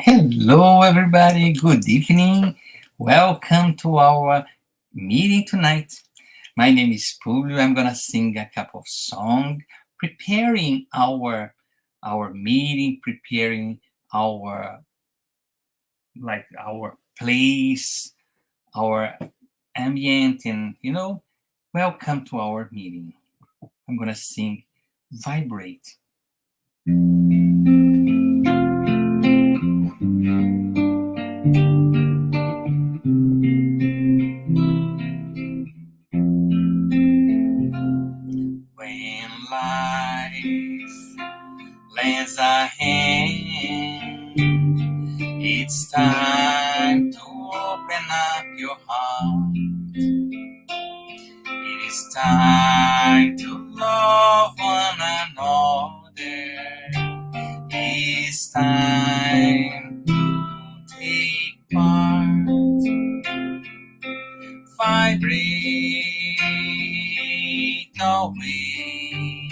Hello, everybody. Good evening. Welcome to our meeting tonight. My name is Publio. I'm gonna sing a couple of songs, preparing our meeting, preparing our our place, our ambient, and welcome to our meeting. I'm gonna sing "Vibrate." When life lends a hand, it's time to open up your heart. It is time to love one another. It's time to take part. Vibrate always,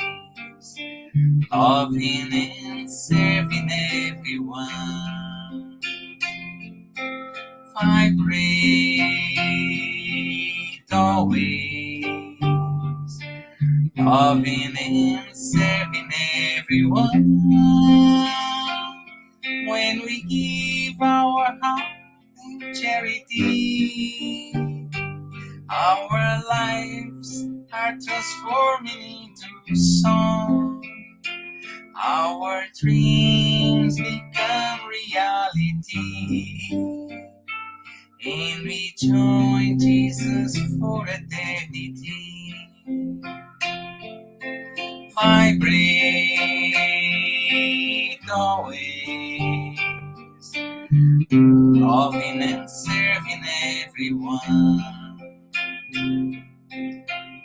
loving and serving everyone. Vibrate always, loving and serving everyone. When we give our heart in charity, our lives are transforming into song. Our dreams become reality, and we join Jesus for eternity. Vibrate always, loving and serving everyone.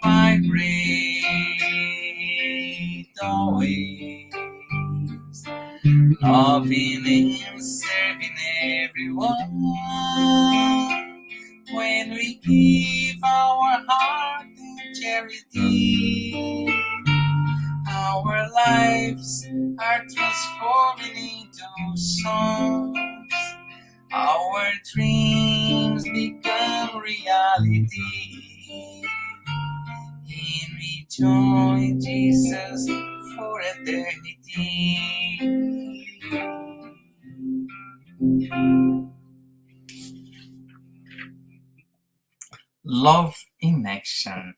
Vibrate always, loving and serving everyone. When we give our heart in charity, our lives are transforming into songs. Our dreams become reality, and we join Jesus for eternity. Love in action.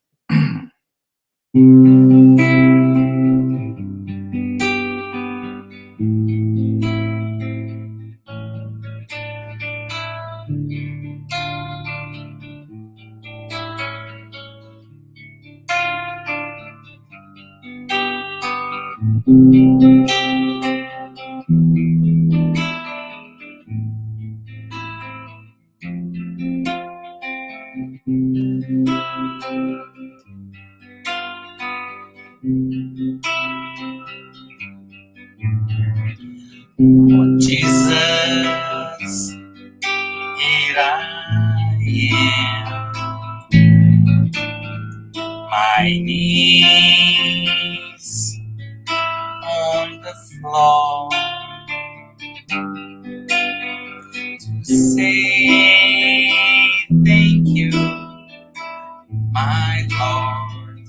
Oh, Jesus, here I am, my knees on the floor, to say thank you, my Lord,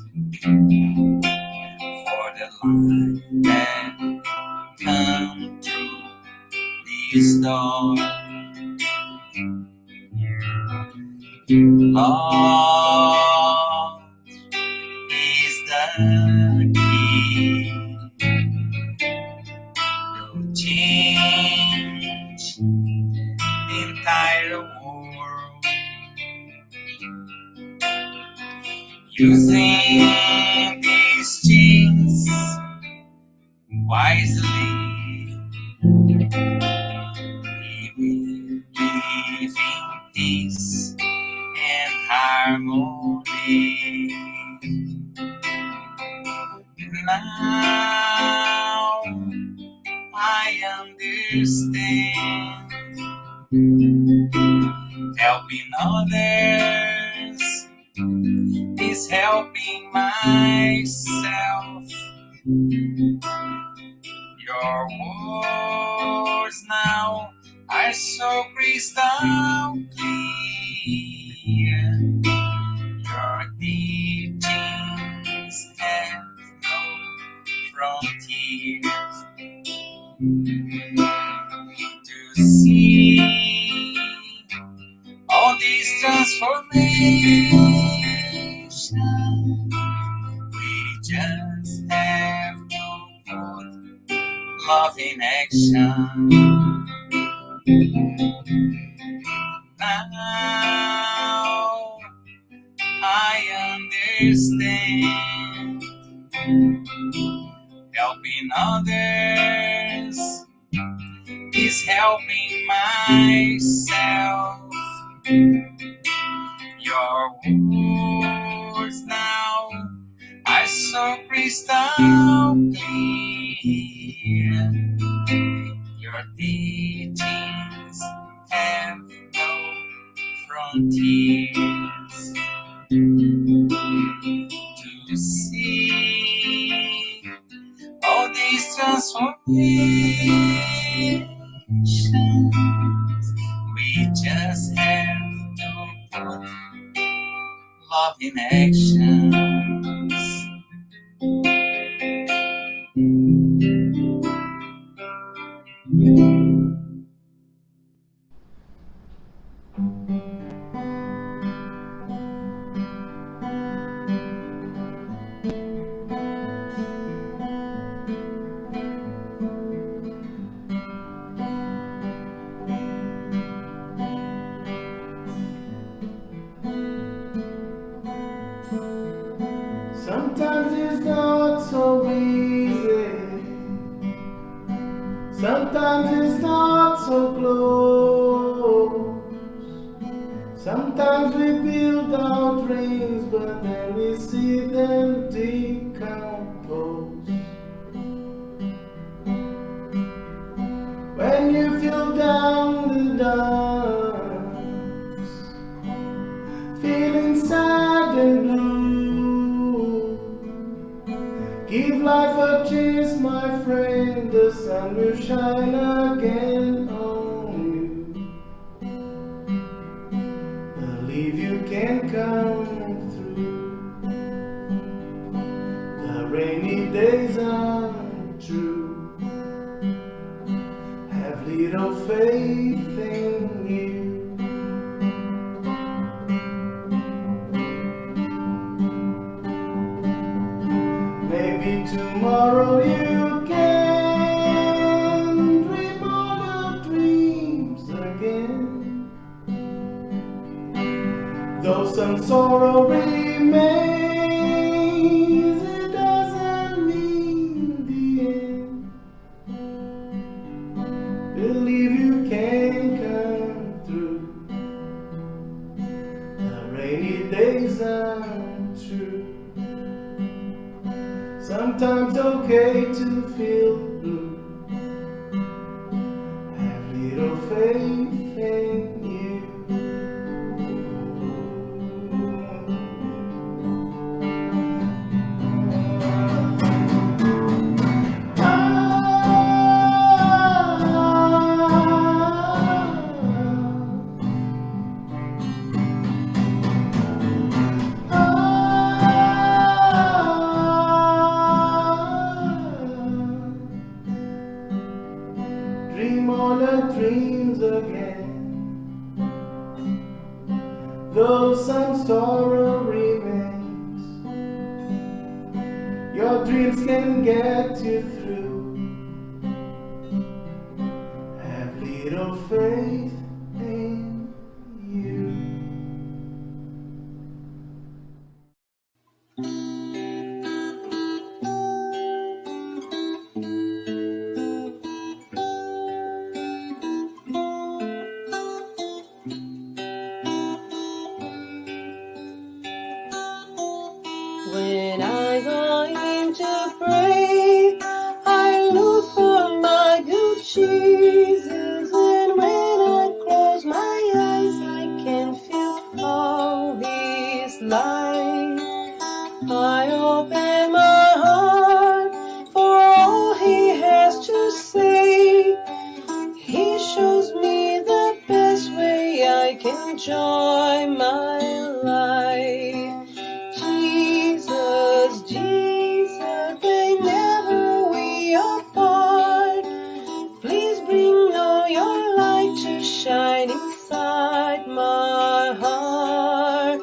for the life that come through this door. Love is the key to change the entire world. Using these chains wisely, we will live in peace and harmony. Now I understand, helping others is helping myself. Your words now are so crystal clear. Your teachings have no frontiers. To see all these transformations, we just have to put love in action. Now I understand, helping others is helping myself. Your words now are so crystal clear. Your teachings have no frontiers. To see all these transformations, we just have to put love in actions. Sometimes it's not so easy. Sometimes it's not so close. Sometimes we build our dreams, but then we see them decompose. When you feel down the dumps, feeling sad and blue, give life a chance, my friend. The sun will shine again on you. Believe you can come through. The rainy days are true. Have little faith in you. Maybe tomorrow you can dream all your dreams again. Though some sorrow remains, it doesn't mean the end. Believe you can come through. The rainy days are true. Sometimes okay to feel blue. Have little faith in you. Dream all the dreams again. Though some sorrow remains, your dreams can get you through. Have little faith in you. When I go in to pray, I look for my good Jesus, and when I close my eyes, I can feel all His light. I open my heart for all He has to say. He shows me the joy my life. Jesus, Jesus, they never we apart. Please bring all your light to shine inside my heart.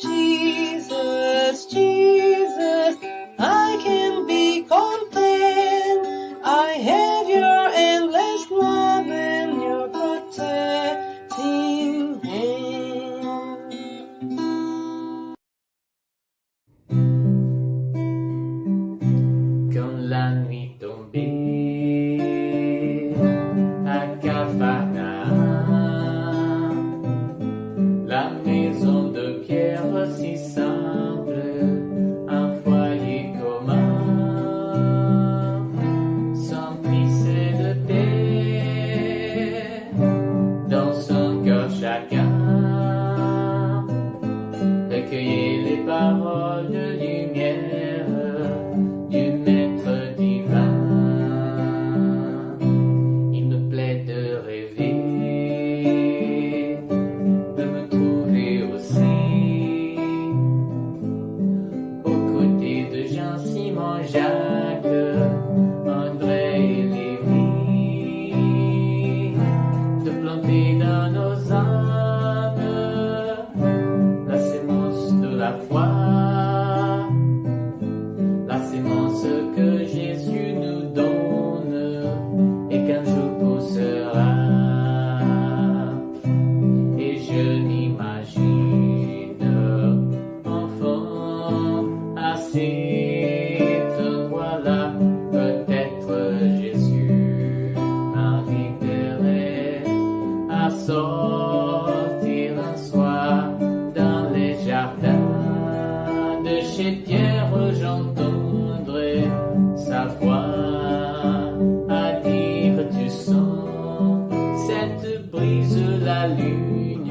Jesus, Jesus, I can be content. I have your endless love and your protecting hand. Quand la nuit tombait à Capharnaüm, la maison de pierre si simple, un foyer commun, s'emplissait de paix dans son cœur chacun, recueillait les paroles de lumière du Maître divin. Il me plaît de rêver, de me trouver aussi aux côtés de Jean, Simon, Jacques, André et Lévi, de planter dans nos âmes la sémence de la foi, la sémence que Jésus nous donne et qu'un jour poussera. Et je m'imagine enfant à cet endroit-là, peut-être Jésus m'inviterait à sortir un soir dans les jardins de chez Pierre. J'entendrai sa voix à dire tu sens cette brise, la lune,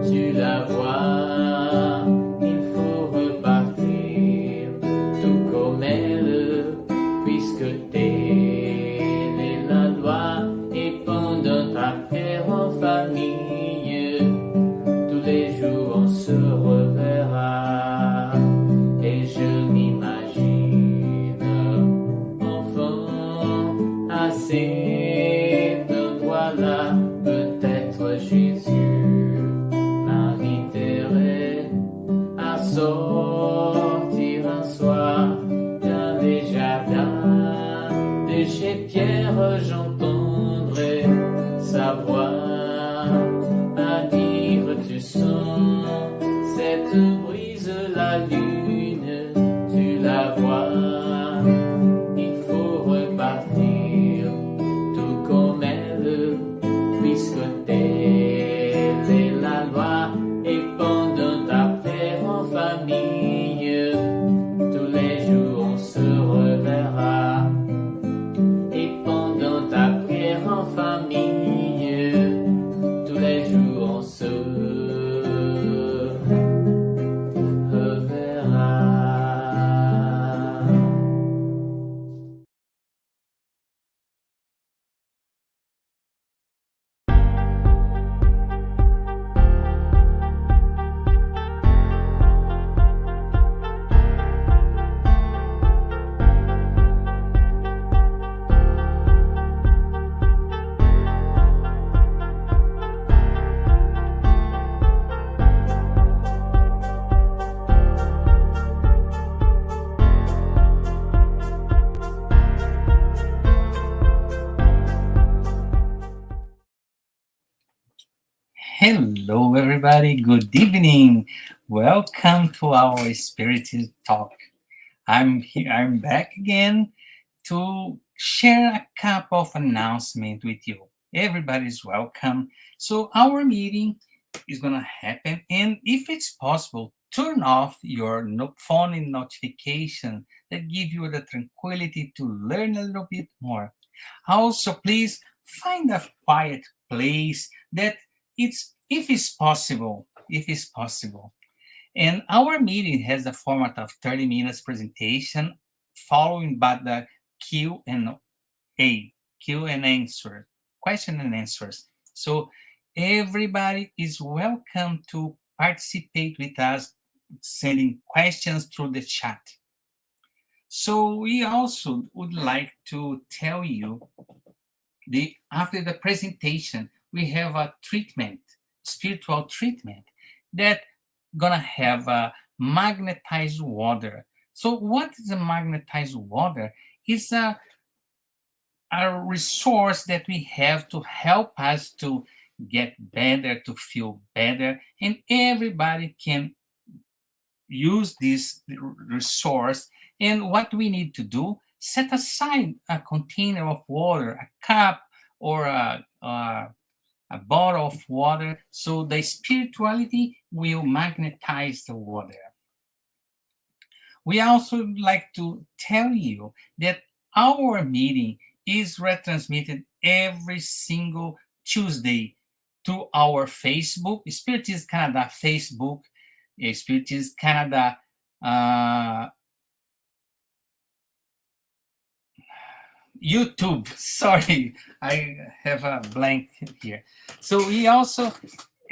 tu la vois, il faut repartir tout comme elle, puisque telle est la loi. Et pendant ta prière en famille, tous les jours on se reverra. Et je m'imagine enfant à cet endroit-là, peut-être Jésus m'inviterait à sortir un soir dans les jardins de chez Pierre. J'entendrai sa voix à dire tu sens cette brise, la lune, tu la vois, il faut repartir tout comme elle, puisque telle est la loi. Et pendant ta prière en famille, tous les jours on se reverra. Et pendant ta prière en famille, tous les jours on se Hello, everybody. Good evening. Welcome to our Spiritist talk. I'm here. I'm back again to share a couple of announcements with you. Everybody's welcome. So our meeting is gonna happen, and if it's possible, turn off your phone notification that give you the tranquility to learn a little bit more. Also, please find a quiet place that if it's possible. And our meeting has the format of 30 minutes presentation, following by the Q and answer, question and answers. So everybody is welcome to participate with us, sending questions through the chat. So we also would like to tell you after the presentation, we have a treatment, spiritual treatment, that gonna have a magnetized water. So what is a magnetized water? It's a resource that we have to help us to get better, to feel better, and everybody can use this resource. And what we need to do, set aside a container of water, a cup, or a bottle of water, so the spirituality will magnetize the water. We also like to tell you that our meeting is retransmitted every single Tuesday through our Facebook, Spiritist Canada Facebook, Spiritist Canada YouTube. Sorry, I have a blank here. So we also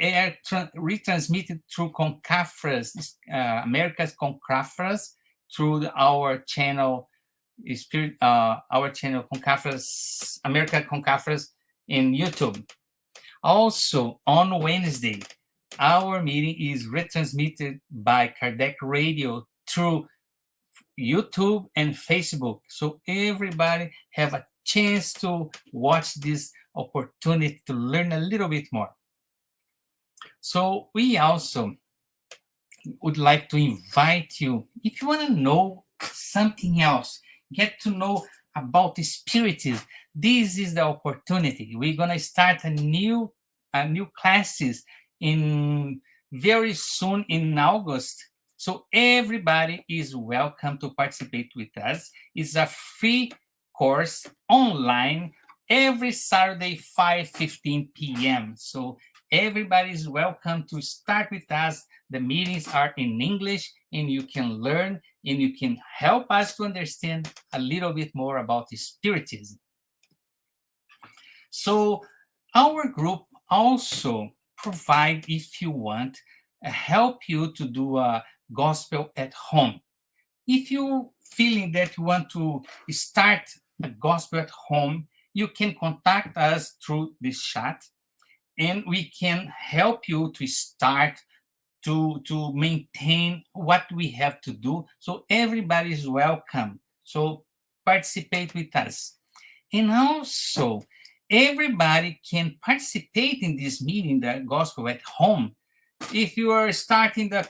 are retransmitted through Concafras, America's Concafras, through our channel, our channel Concafras, America Concafras in YouTube. Also on Wednesday, our meeting is retransmitted by Kardec Radio through YouTube and Facebook, so everybody have a chance to watch this opportunity to learn a little bit more. So we also would like to invite you, if you want to know something else, get to know about the Spiritism, this is the opportunity. We're going to start a new classes in very soon in August. So everybody is welcome to participate with us. It's a free course online every Saturday, 5:15 p.m. So everybody is welcome to start with us. The meetings are in English, and you can learn and you can help us to understand a little bit more about the Spiritism. So our group also provide, if you want, help you to do a gospel at home. If you're feeling that you want to start a gospel at home, you can contact us through this chat, and we can help you to start to maintain what we have to do. So everybody is welcome. So participate with us. And also, everybody can participate in this meeting, the gospel at home. If you are starting the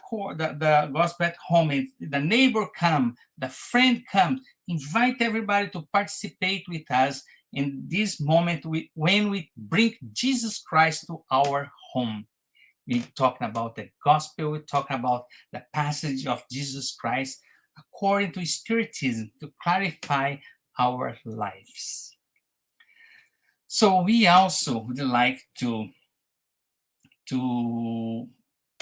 gospel at home, if the neighbor comes, the friend comes, invite everybody to participate with us in this moment when we bring Jesus Christ to our home. We're talking about the gospel, we're talking about the passage of Jesus Christ according to Spiritism to clarify our lives. So we also would like to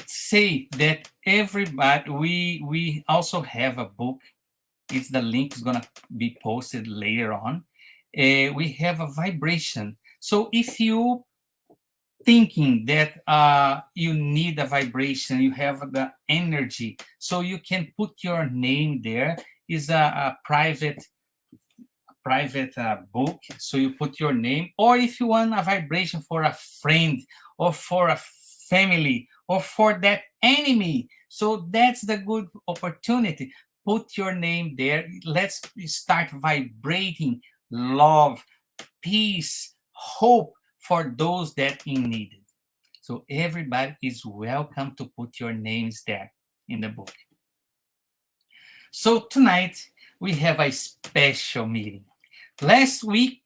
say that everybody, we also have a book. It's the link is gonna be posted later on. We have a vibration. So if you thinking that you need a vibration, you have the energy, so you can put your name there. Is a private book, so you put your name, or if you want a vibration for a friend or for a family or for that enemy, so that's the good opportunity. Put your name there. Let's start vibrating love, peace, hope for those that in need. So everybody is welcome to put your names there in the book. So tonight we have a special meeting. Last week,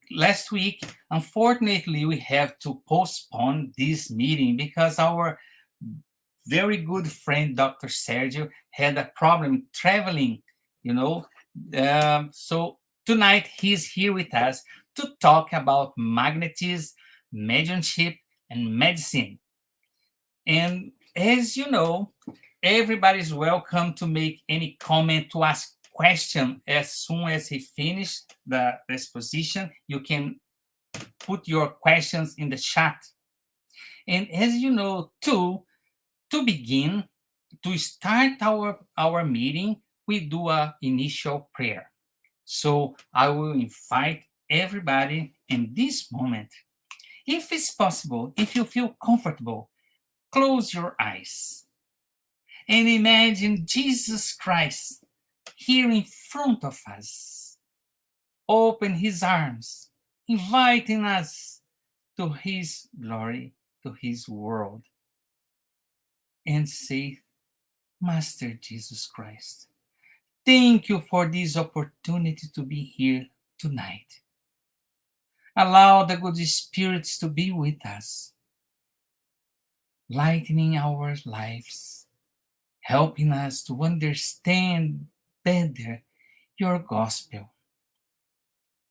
unfortunately, we have to postpone this meeting because our very good friend, Dr. Sérgio, had a problem traveling, so tonight he's here with us to talk about magnetism, mediumship, and medicine. And as you know, everybody's welcome to make any comment, to ask question as soon as he finished the exposition. You can put your questions in the chat. And as you know, to begin, to start our meeting, we do a initial prayer. So I will invite everybody in this moment. If it's possible, if you feel comfortable, close your eyes and imagine Jesus Christ here in front of us. Open his arms, inviting us to his glory, to his world, and say, Master Jesus Christ, thank you for this opportunity to be here tonight. Allow the good spirits to be with us, lightening our lives, helping us to understand better your gospel.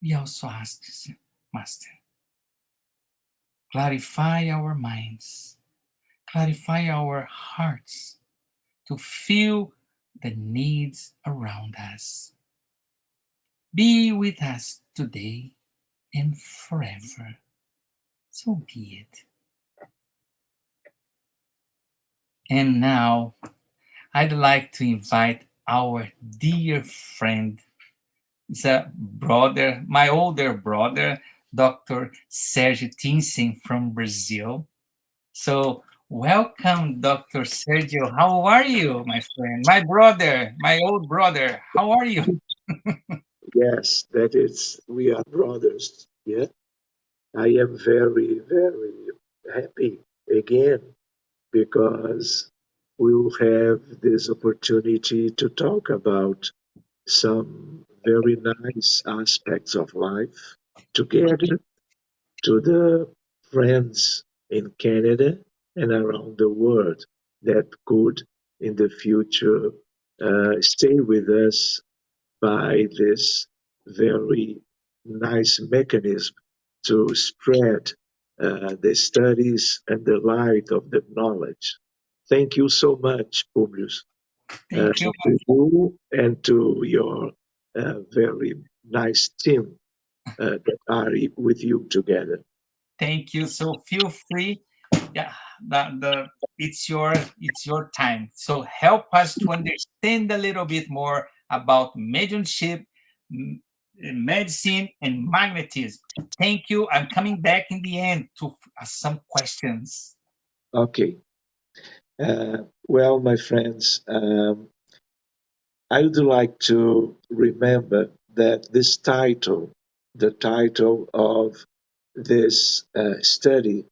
We also ask, Master, clarify our minds, clarify our hearts to feel the needs around us. Be with us today and forever. So be it. And now, I'd like to invite our dear friend, it's a brother, my older brother, Dr. Sérgio Thiesen from Brazil. So, welcome, Dr. Sérgio. How are you, my friend? My brother, my old brother. How are you? Yes, that is, we are brothers. Yeah, I am very, very happy again because we will have this opportunity to talk about some very nice aspects of life together to the friends in Canada and around the world that could in the future stay with us by this very nice mechanism to spread the studies and the light of the knowledge. Thank you so much, Publius, Thank you. to you and to your very nice team that are with you together. Thank you. So feel free. Yeah, it's your time. So help us to understand a little bit more about mediumship, medicine, and magnetism. Thank you. I'm coming back in the end to some questions. Okay. Well, my friends, I would like to remember that this title, the title of this study,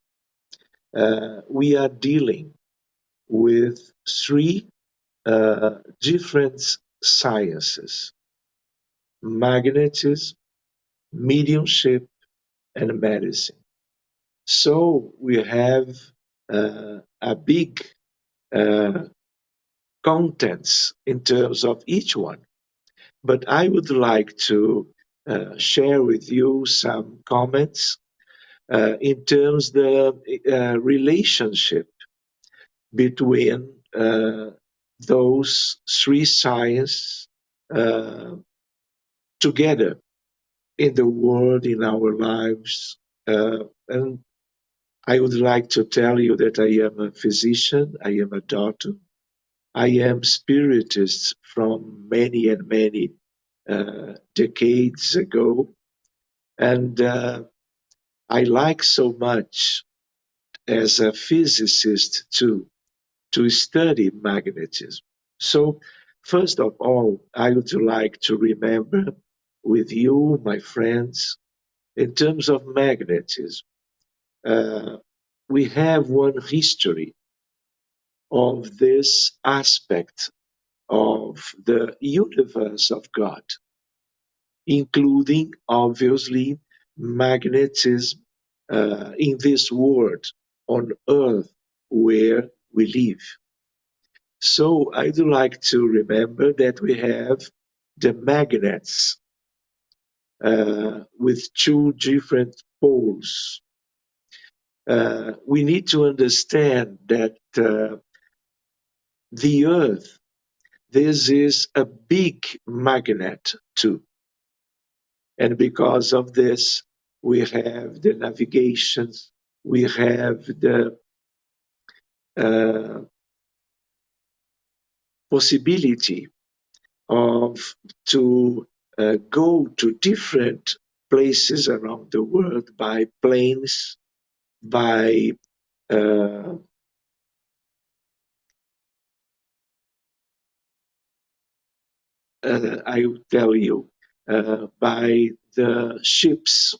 we are dealing with three different sciences: magnetism, mediumship, and medicine. So we have a big contents in terms of each one. But I would like to share with you some comments in terms the relationship between those three sciences together in the world, in our lives. And I would like to tell you that I am a physician, I am a doctor, I am Spiritist from many and many decades ago. And I like so much as a physicist to study magnetism. So, first of all, I would like to remember with you, my friends, in terms of magnetism, we have one history of this aspect of the universe of God, including obviously magnetism in this world on earth where we live. So I'd like to remember that we have the magnets with two different poles. We need to understand that the earth, this is a big magnet too. And because of this, we have the navigations, we have the possibility of to go to different places around the world by planes, by I will tell you, by the ships,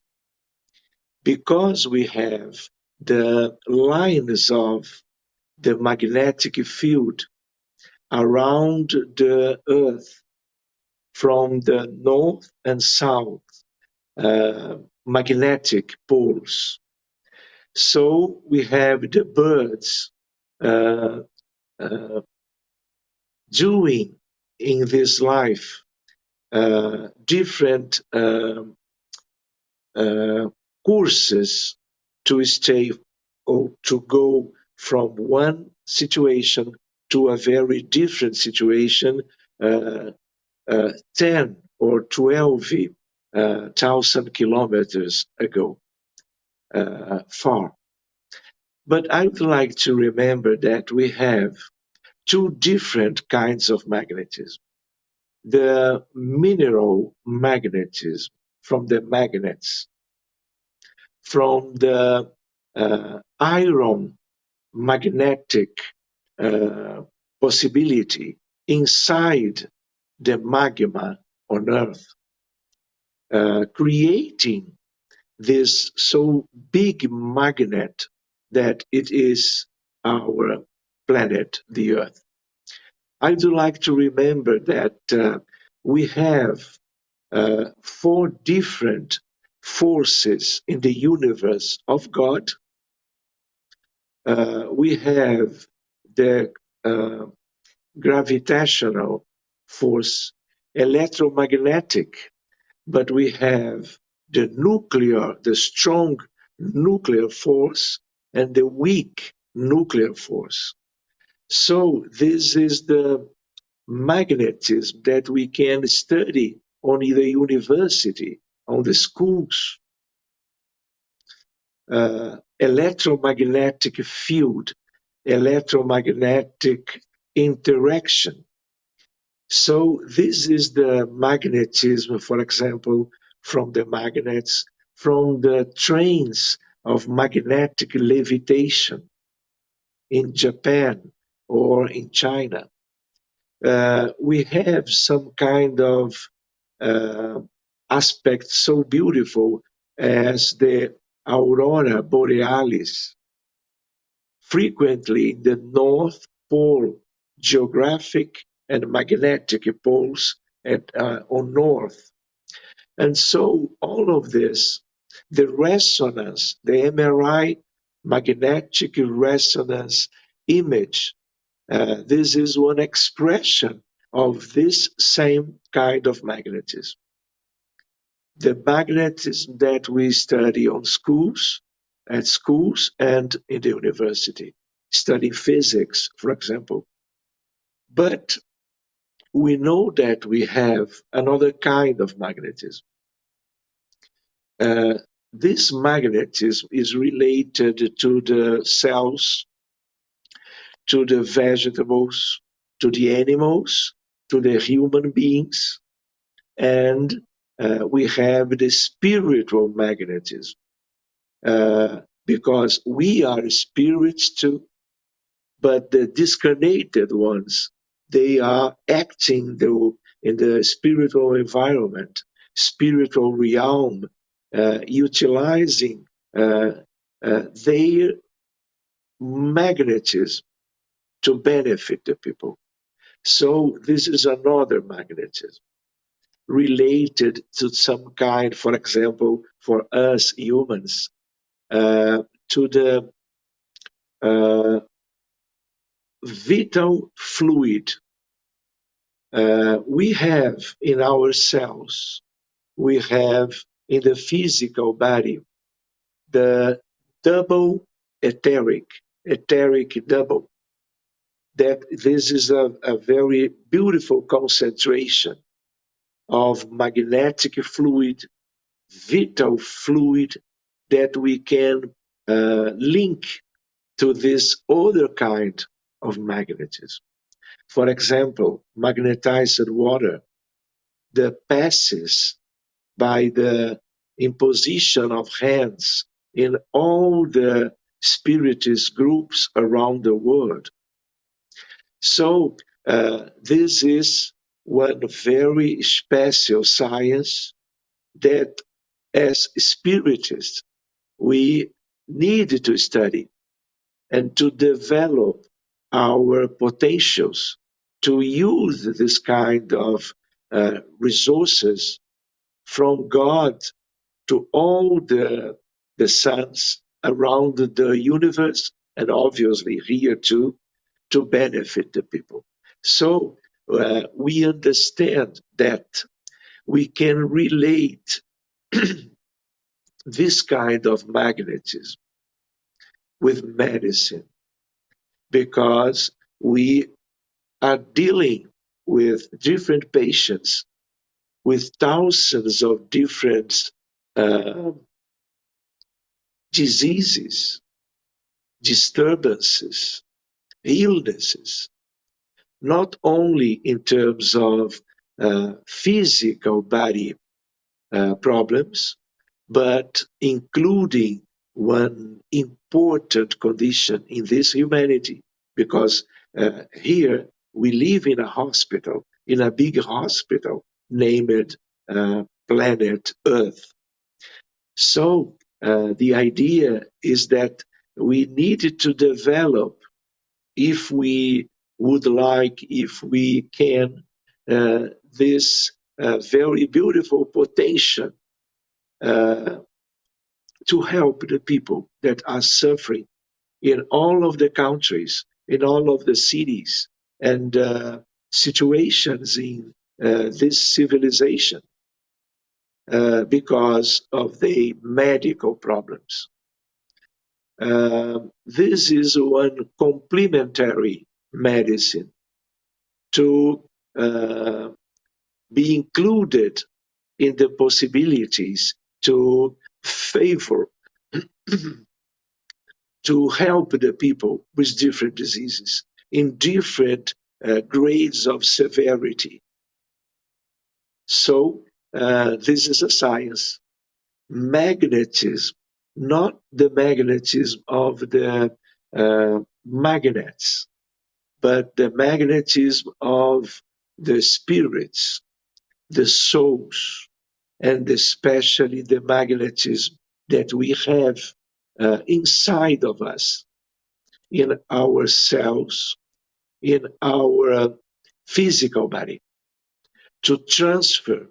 because we have the lines of the magnetic field around the Earth from the north and south magnetic poles. So we have the birds doing in this life different courses to stay or to go from one situation to a very different situation, 10 or 12,000 kilometers ago, far. But I would like to remember that we have two different kinds of magnetism. The mineral magnetism from the magnets, from the iron magnetic possibility inside the magma on Earth, creating this so big magnet that it is our planet, the Earth. I do like to remember that we have 4 different forces in the universe of God. We have the gravitational force, electromagnetic, but we have the nuclear, the strong nuclear force and the weak nuclear force. So this is the magnetism that we can study on the university, on the schools. Electromagnetic field, electromagnetic interaction. So this is the magnetism, for example, from the magnets, from the trains of magnetic levitation in Japan or in China. We have some kind of aspect so beautiful as the aurora borealis, frequently in the North Pole geographic and magnetic poles on North. And so all of this, the resonance, the MRI magnetic resonance image, this is one expression of this same kind of magnetism. The magnetism that we study on schools, at schools and in the university, studying physics, for example. But we know that we have another kind of magnetism. This magnetism is related to the cells, to the vegetables, to the animals, to the human beings, and we have the spiritual magnetism, because we are spirits too, but the discarnated ones, they are acting in the spiritual environment, spiritual realm, utilizing their magnetism to benefit the people. So this is another magnetism related to some kind, for example, for us humans, to the vital fluid. We have in our cells, we have in the physical body, the double etheric double. That this is a very beautiful concentration of magnetic fluid, vital fluid that we can link to this other kind of magnetism. For example, magnetized water that passes by the imposition of hands in all the Spiritist groups around the world. So this is one very special science that as Spiritists we need to study and to develop our potentials to use this kind of resources from God to all the suns around the universe, and obviously here too, to benefit the people. So we understand that we can relate this kind of magnetism with medicine because we are dealing with different patients with thousands of different diseases, disturbances, illnesses, not only in terms of physical body problems, but including one important condition in this humanity, because here we live in a hospital, in a big hospital named planet Earth. So the idea is that we need to develop, if we would like, if we can, this very beautiful potential to help the people that are suffering in all of the countries, in all of the cities and situations in this civilization because of the medical problems. This is one complementary medicine to be included in the possibilities to favor, to help the people with different diseases in different grades of severity. So this is a science. Magnetism, not the magnetism of the magnets, but the magnetism of the spirits, the souls, and especially the magnetism that we have inside of us, in our cells, in our physical body, to transfer,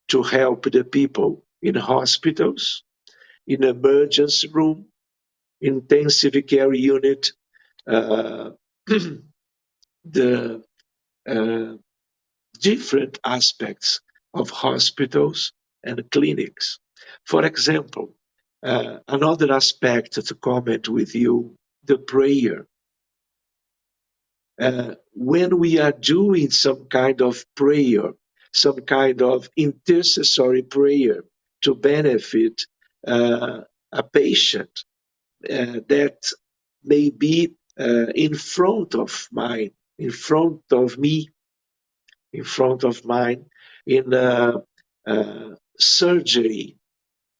to help the people in hospitals, in emergency room, intensive care unit, the different aspects of hospitals and clinics. For example, another aspect to comment with you, the prayer. When we are doing some kind of prayer, some kind of intercessory prayer to benefit a patient that may be in front of mine, in front of me, in front of mine, in surgery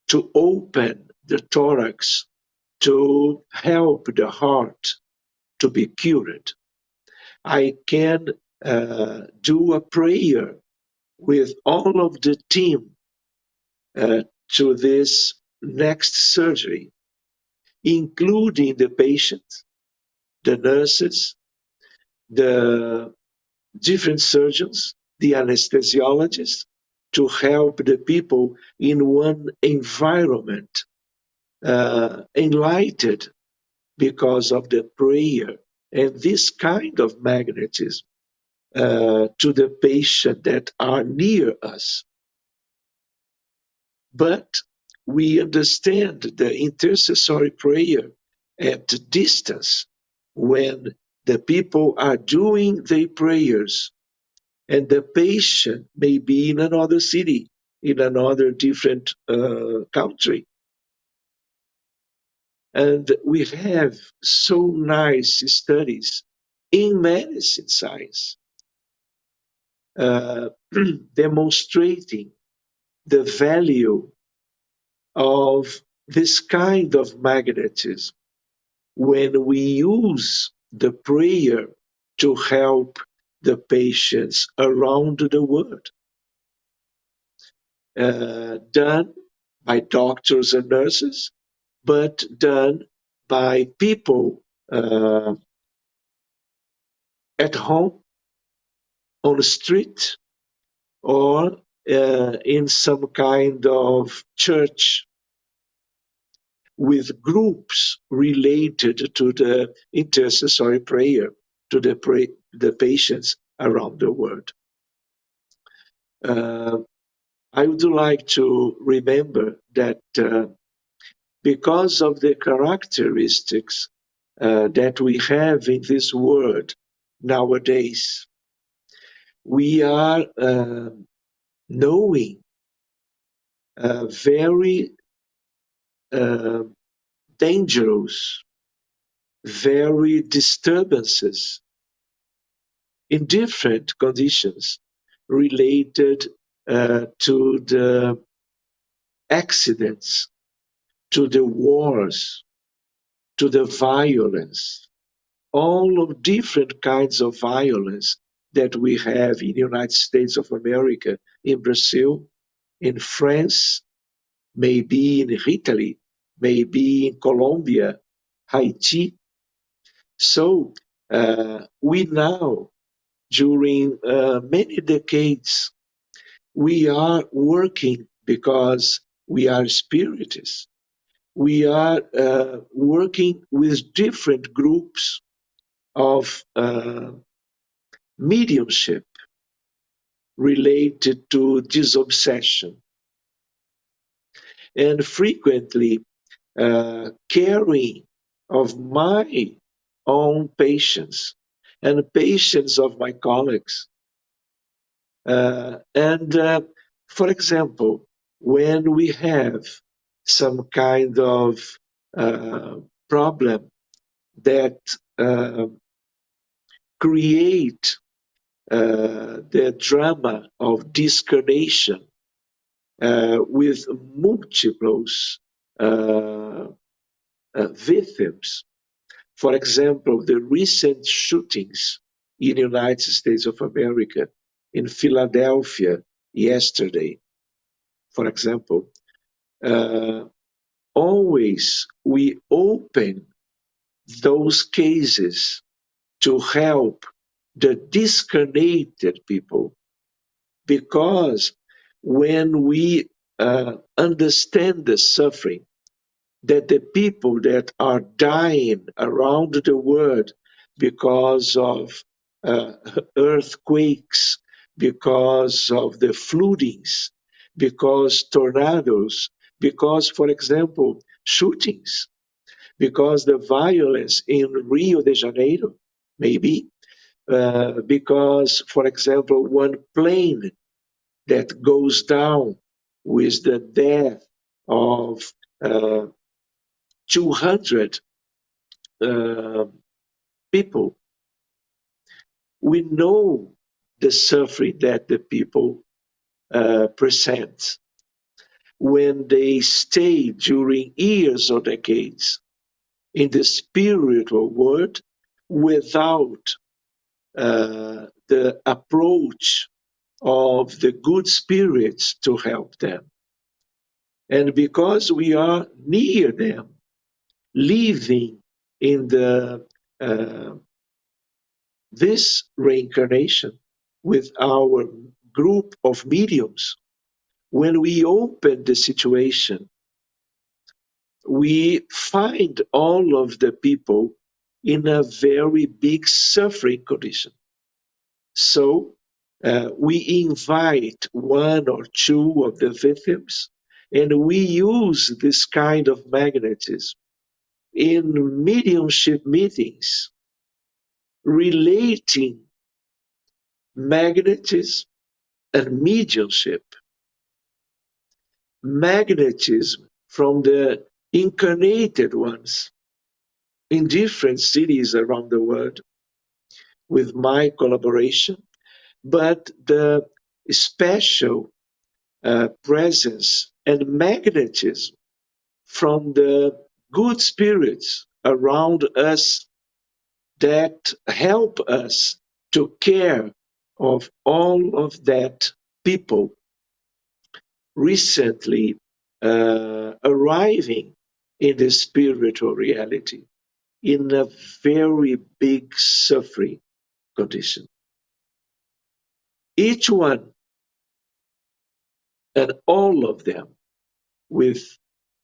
to open the thorax, to help the heart to be cured. I can do a prayer with all of the team to this next surgery, including the patient, the nurses, the different surgeons, the anesthesiologists, to help the people in one environment, enlightened because of the prayer and this kind of magnetism to the patient that are near us. But we understand the intercessory prayer at distance when the people are doing their prayers and the patient may be in another city, in another different country. And we have so nice studies in medicine science demonstrating the value of this kind of magnetism when we use the prayer to help the patients around the world, done by doctors and nurses, but done by people at home, on the street, or in some kind of church with groups related to the intercessory prayer to the patients around the world. I would like to remember that because of the characteristics that we have in this world nowadays, we are knowing very dangerous, very disturbances in different conditions related to the accidents, to the wars, to the violence, all of different kinds of violence that we have in the United States of America, in Brazil, in France, maybe in Italy, maybe in Colombia, Haiti. So we now, during many decades, we are working because we are spiritists. We are working with different groups of mediumship related to this obsession, and frequently caring of my own patients and patients of my colleagues. For example, when we have some kind of problem that create the drama of discarnation with multiples victims. For example, the recent shootings in the United States of America, in Philadelphia yesterday, for example, always we open those cases to help the discarnated people, because when we understand the suffering that the people that are dying around the world because of earthquakes, because of the floodings, because tornadoes, because, for example, shootings, because the violence in Rio de Janeiro, maybe, because, for example, one plane that goes down with the death of 200 people. We know the suffering that the people present when they stay during years or decades in the spiritual world without the approach of the good spirits to help them. And because we are near them, living in the this reincarnation with our group of mediums, when we open the situation, we find all of the people in a very big suffering condition. So we invite one or two of the victims, and we use this kind of magnetism in mediumship meetings, relating magnetism and mediumship. Magnetism from the incarnated ones in different cities around the world with my collaboration, but the special presence and magnetism from the good spirits around us that help us to care of all of that people recently arriving in the spiritual reality in a very big suffering condition. Each one and all of them with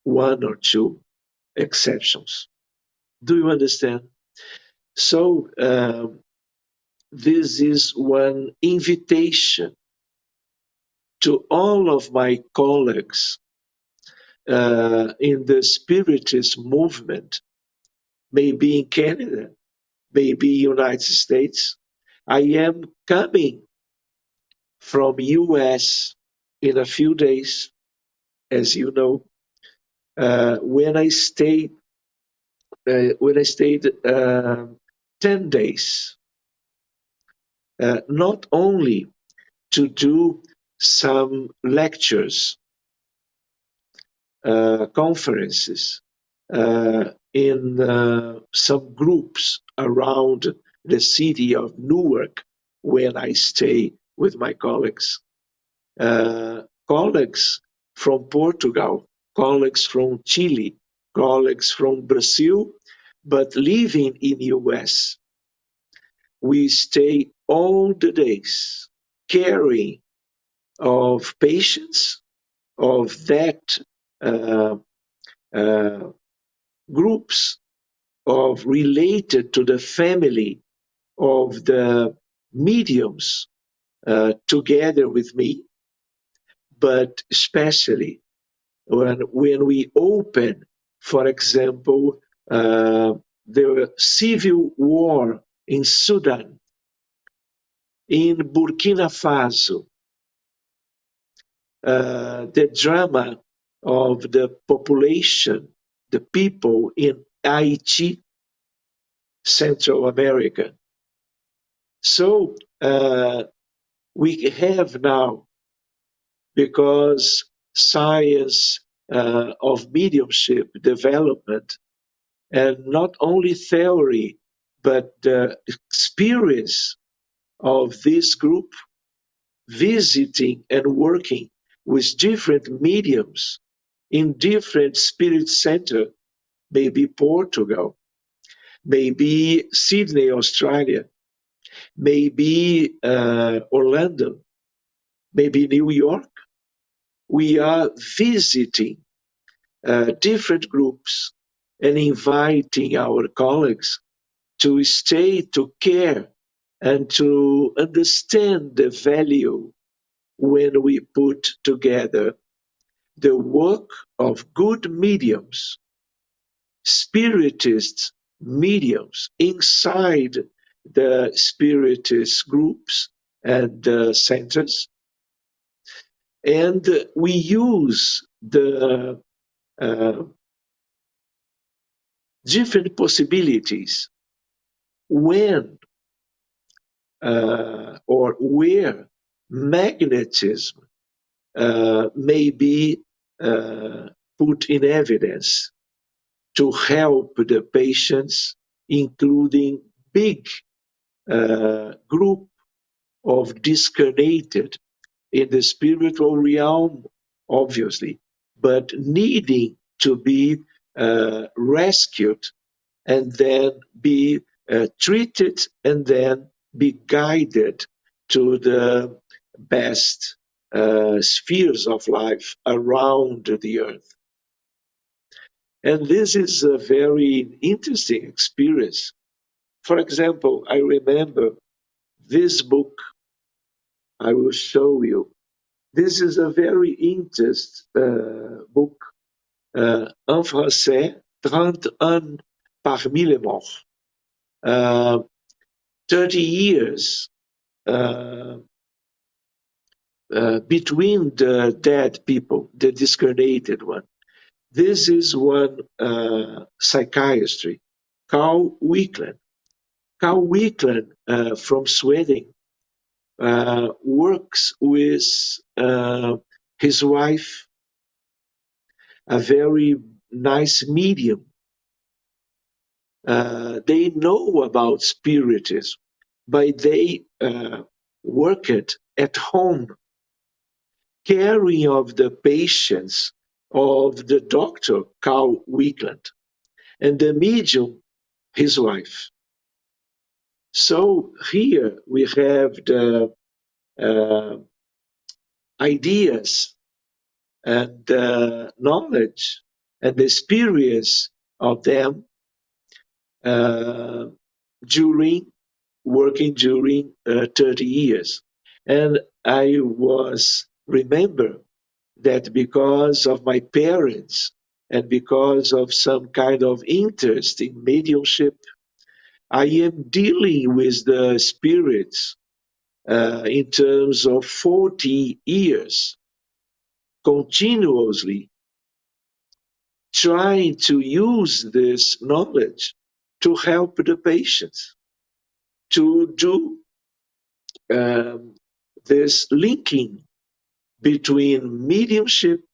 one or two exceptions. Do you understand? So this is one invitation to all of my colleagues in the Spiritist movement, maybe in Canada, maybe United States. I am coming from US in a few days, as you know. When I stayed 10 days, not only to do some lectures, conferences in some groups around the city of Newark, when I stay with my colleagues. Colleagues from Portugal, colleagues from Chile, colleagues from Brazil, but living in US. We stay all the days caring of patients of that groups of related to the family of the mediums together with me, but especially when we open, for example, the civil war in Sudan, in Burkina Faso, the drama of the population, the people in Haiti, Central America. So we have now, because science of mediumship development, and not only theory, but the experience of this group visiting and working with different mediums in different spirit center, maybe Portugal, maybe Sydney, Australia, maybe Orlando, maybe New York. We are visiting different groups and inviting our colleagues to stay, to care, and to understand the value when we put together the work of good mediums, Spiritist mediums inside the Spiritist groups and centers. And we use the different possibilities when or where magnetism may be put in evidence to help the patients, including big group of discarnated in the spiritual realm, obviously, but needing to be rescued and then be treated and then be guided to the best spheres of life around the earth. And this is a very interesting experience. For example, I remember this book I will show you. This is a very interesting book, en français, 30 ans parmi les morts. 30 years between the dead people, the discarnated one. This is one psychiatry, Carl Wickland. Carl Wickland from Sweden works with his wife, a very nice medium. They know about Spiritism, but they worked at home, caring of the patients of the doctor, Carl Wickland, and the medium, his wife. So here we have the ideas and the knowledge and the experience of them during working during 30 years. And I was remember that because of my parents and because of some kind of interest in mediumship, I am dealing with the spirits in terms of 40 years, continuously trying to use this knowledge to help the patients, to do this linking between mediumship,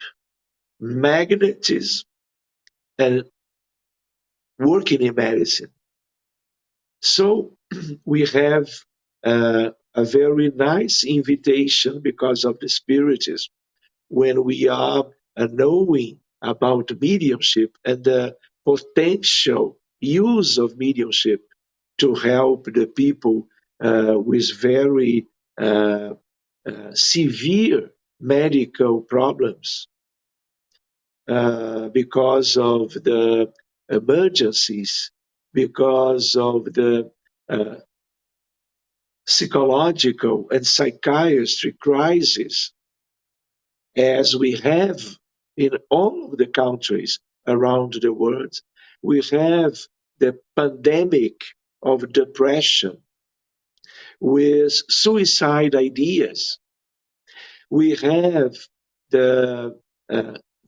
magnetism, and working in medicine. So we have a very nice invitation because of the Spiritism when we are knowing about mediumship and the potential use of mediumship to help the people with very severe medical problems because of the emergencies, because of the psychological and psychiatry crisis, as we have in all of the countries around the world. We have the pandemic of depression with suicide ideas. We have the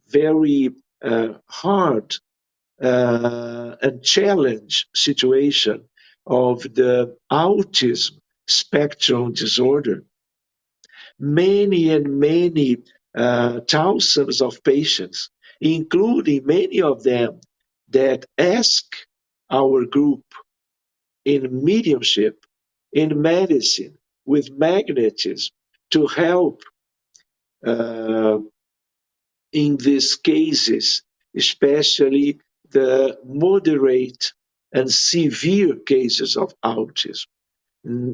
very hard and challenge situation of the autism spectrum disorder. Many and many thousands of patients, including many of them that ask our group in mediumship, in medicine, with magnetism, to help in these cases, especially the moderate and severe cases of autism,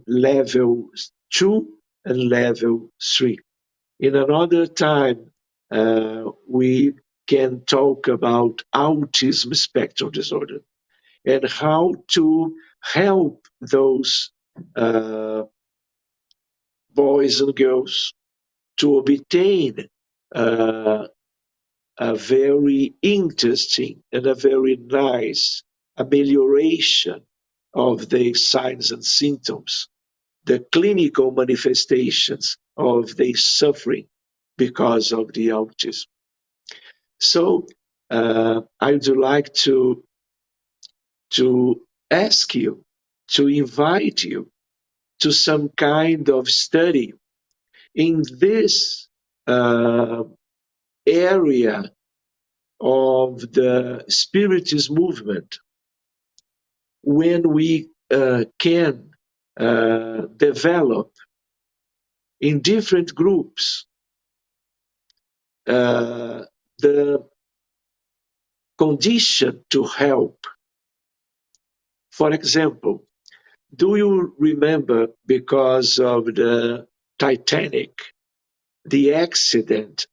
level 2 and level 3. In another time, we can talk about autism spectrum disorder and how to help those boys and girls to obtain a very interesting and a very nice amelioration of the signs and symptoms, the clinical manifestations of their suffering because of the autism. So I would like to ask you, to invite you to some kind of study in this area of the Spiritist movement, when we can develop in different groups the condition to help. For example, do you remember, because of the Titanic, the accident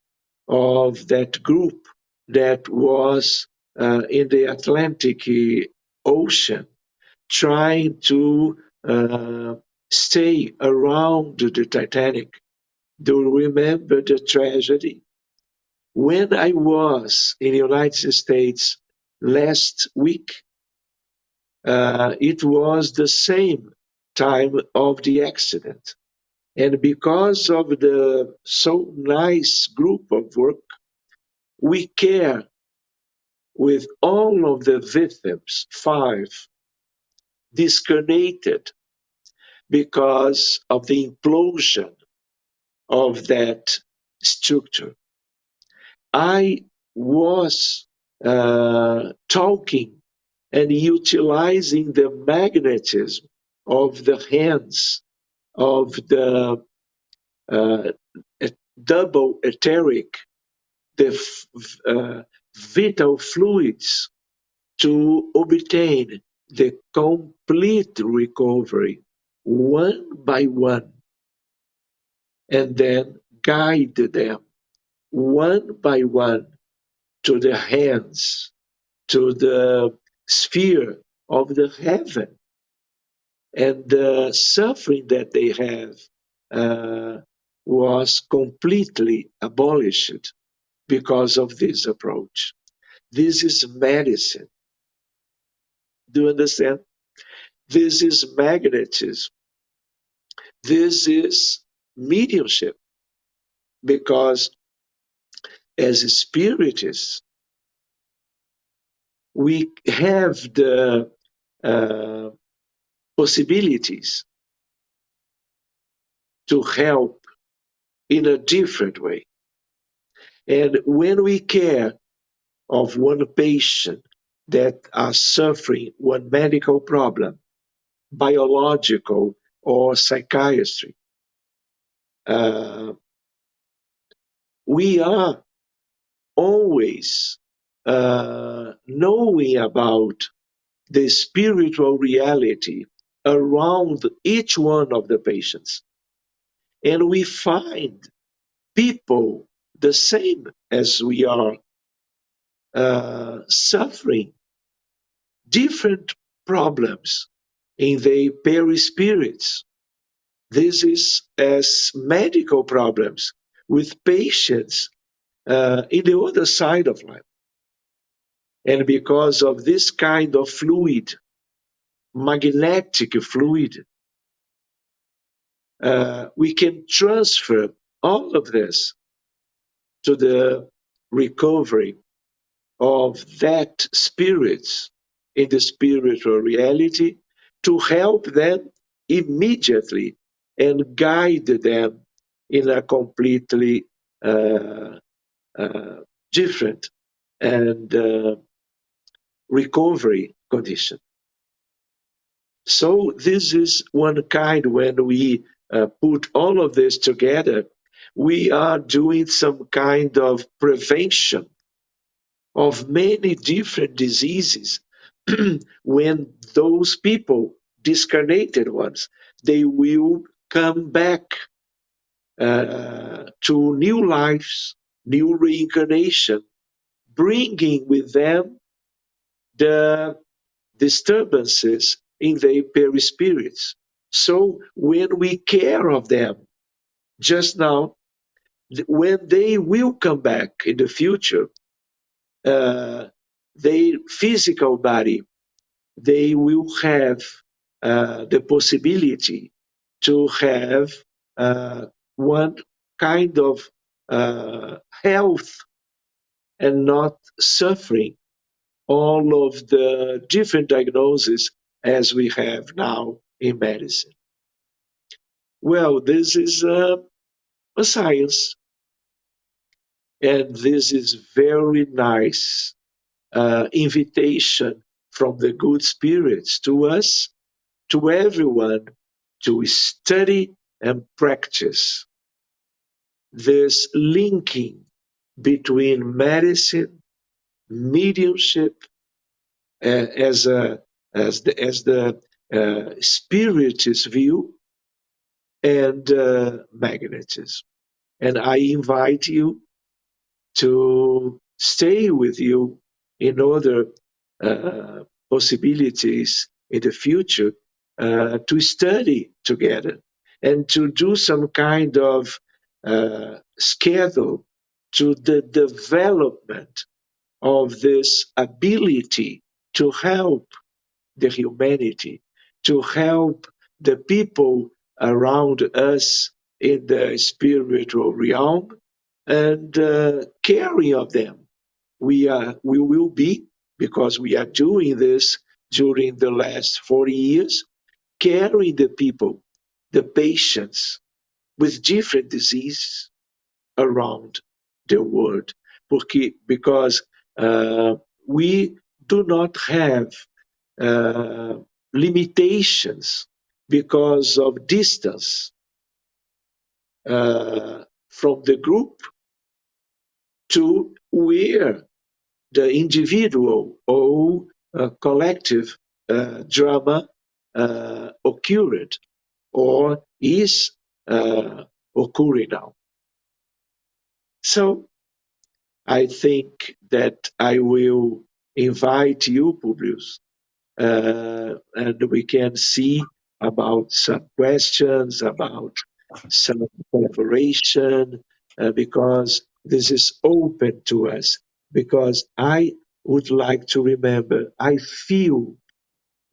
of that group that was in the Atlantic Ocean, trying to stay around the Titanic? Do you remember the tragedy? When I was in the United States last week, it was the same time of the accident. And because of the so nice group of work, we care with all of the victims, 5, discarnated because of the implosion of that structure. I was talking and utilizing the magnetism of the hands of the double etheric, the vital fluids, to obtain the complete recovery one by one, and then guide them one by one to the hands, to the sphere of the heaven. And the suffering that they have was completely abolished because of this approach. This is medicine. Do you understand? This is magnetism. This is mediumship. Because as spiritists, we have the possibilities to help in a different way. And when we care of one patient that are suffering one medical problem, biological or psychiatry, we are always knowing about the spiritual reality around each one of the patients. And we find people the same as we are, suffering different problems in their perispirits. This is as medical problems with patients in the other side of life. And because of this kind of fluid, magnetic fluid, we can transfer all of this to the recovery of that spirits in the spiritual reality, to help them immediately and guide them in a completely different and recovery condition. So this is one kind. When we put all of this together, we are doing some kind of prevention of many different diseases. When those people, discarnated ones, they will come back to new lives, new reincarnation, bringing with them the disturbances in their perispirits. So when we care of them just now, when they will come back in the future, their physical body, they will have the possibility to have one kind of health and not suffering all of the different diagnoses as we have now in medicine. Well, this is a science, and this is very nice invitation from the good spirits to us, to everyone, to study and practice this linking between medicine, mediumship, as the Spiritist view, and magnetism. And I invite you to stay with you in other possibilities in the future, to study together and to do some kind of schedule to the development of this ability to help the humanity, to help the people around us in the spiritual realm, and caring of them we will be, because we are doing this during the last 40 years, carrying the people, the patients with different diseases around the world. Because we do not have limitations because of distance from the group to where the individual or collective drama occurred or is occurring now. So I think that I will invite you, Publius, and we can see about some questions, about some collaboration, because this is open to us. Because I would like to remember, I feel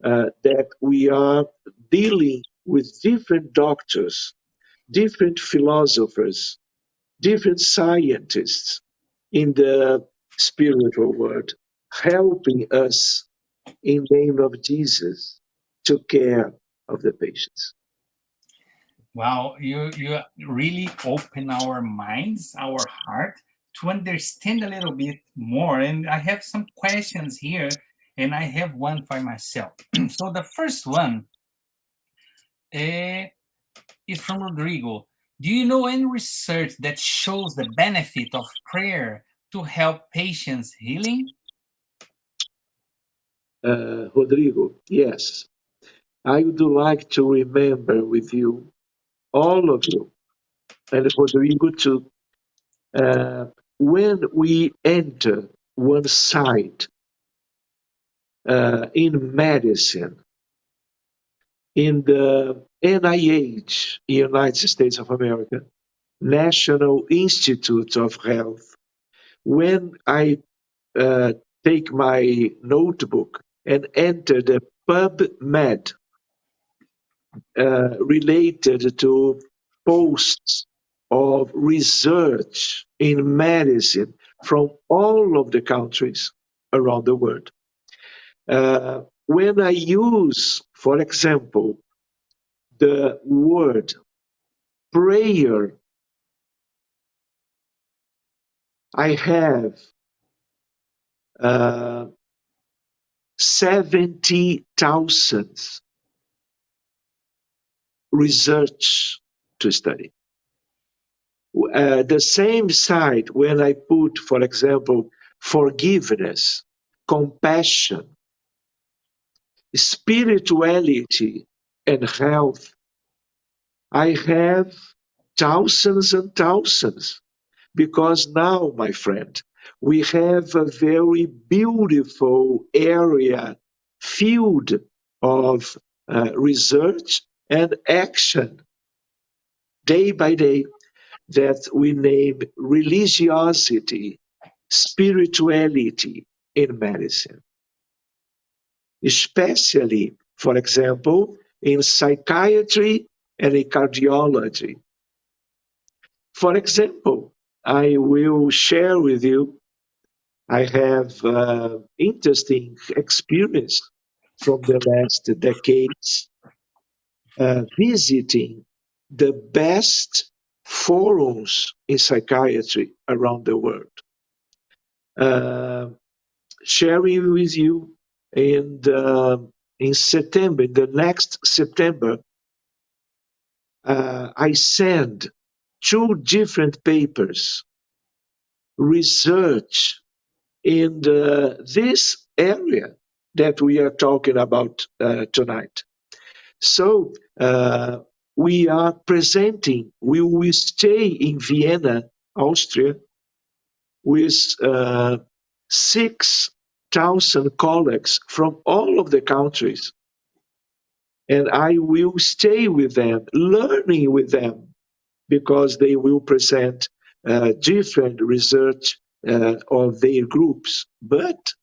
that we are dealing with different doctors, different philosophers, different scientists in the spiritual world, helping us in the name of Jesus to care of the patients. Wow, you really open our minds, our heart, to understand a little bit more. And I have some questions here, and I have one for myself. So the first one is from Rodrigo. Do you know any research that shows the benefit of prayer to help patients healing? Rodrigo, yes. I would like to remember with you, all of you, and Rodrigo too, when we enter one side in medicine, in the NIH, United States of America, National Institute of Health, when I take my notebook and enter the PubMed related to posts of research in medicine from all of the countries around the world. When I use, for example, the word prayer, I have 70,000 research to study. The same side, when I put, for example, forgiveness, compassion, spirituality, and health, I have thousands and thousands. Because now, my friend, we have a very beautiful area, field of research and action, day by day, that we name religiosity, spirituality in medicine. Especially, for example, in psychiatry and in cardiology. For example, I will share with you, I have interesting experience from the last decades visiting the best forums in psychiatry around the world. Sharing with you in September, in the next September, I send 2 different papers, research in this area that we are talking about tonight. So we are presenting, we will stay in Vienna, Austria, with 6,000 colleagues from all of the countries. And I will stay with them, learning with them, because they will present different research of their groups. But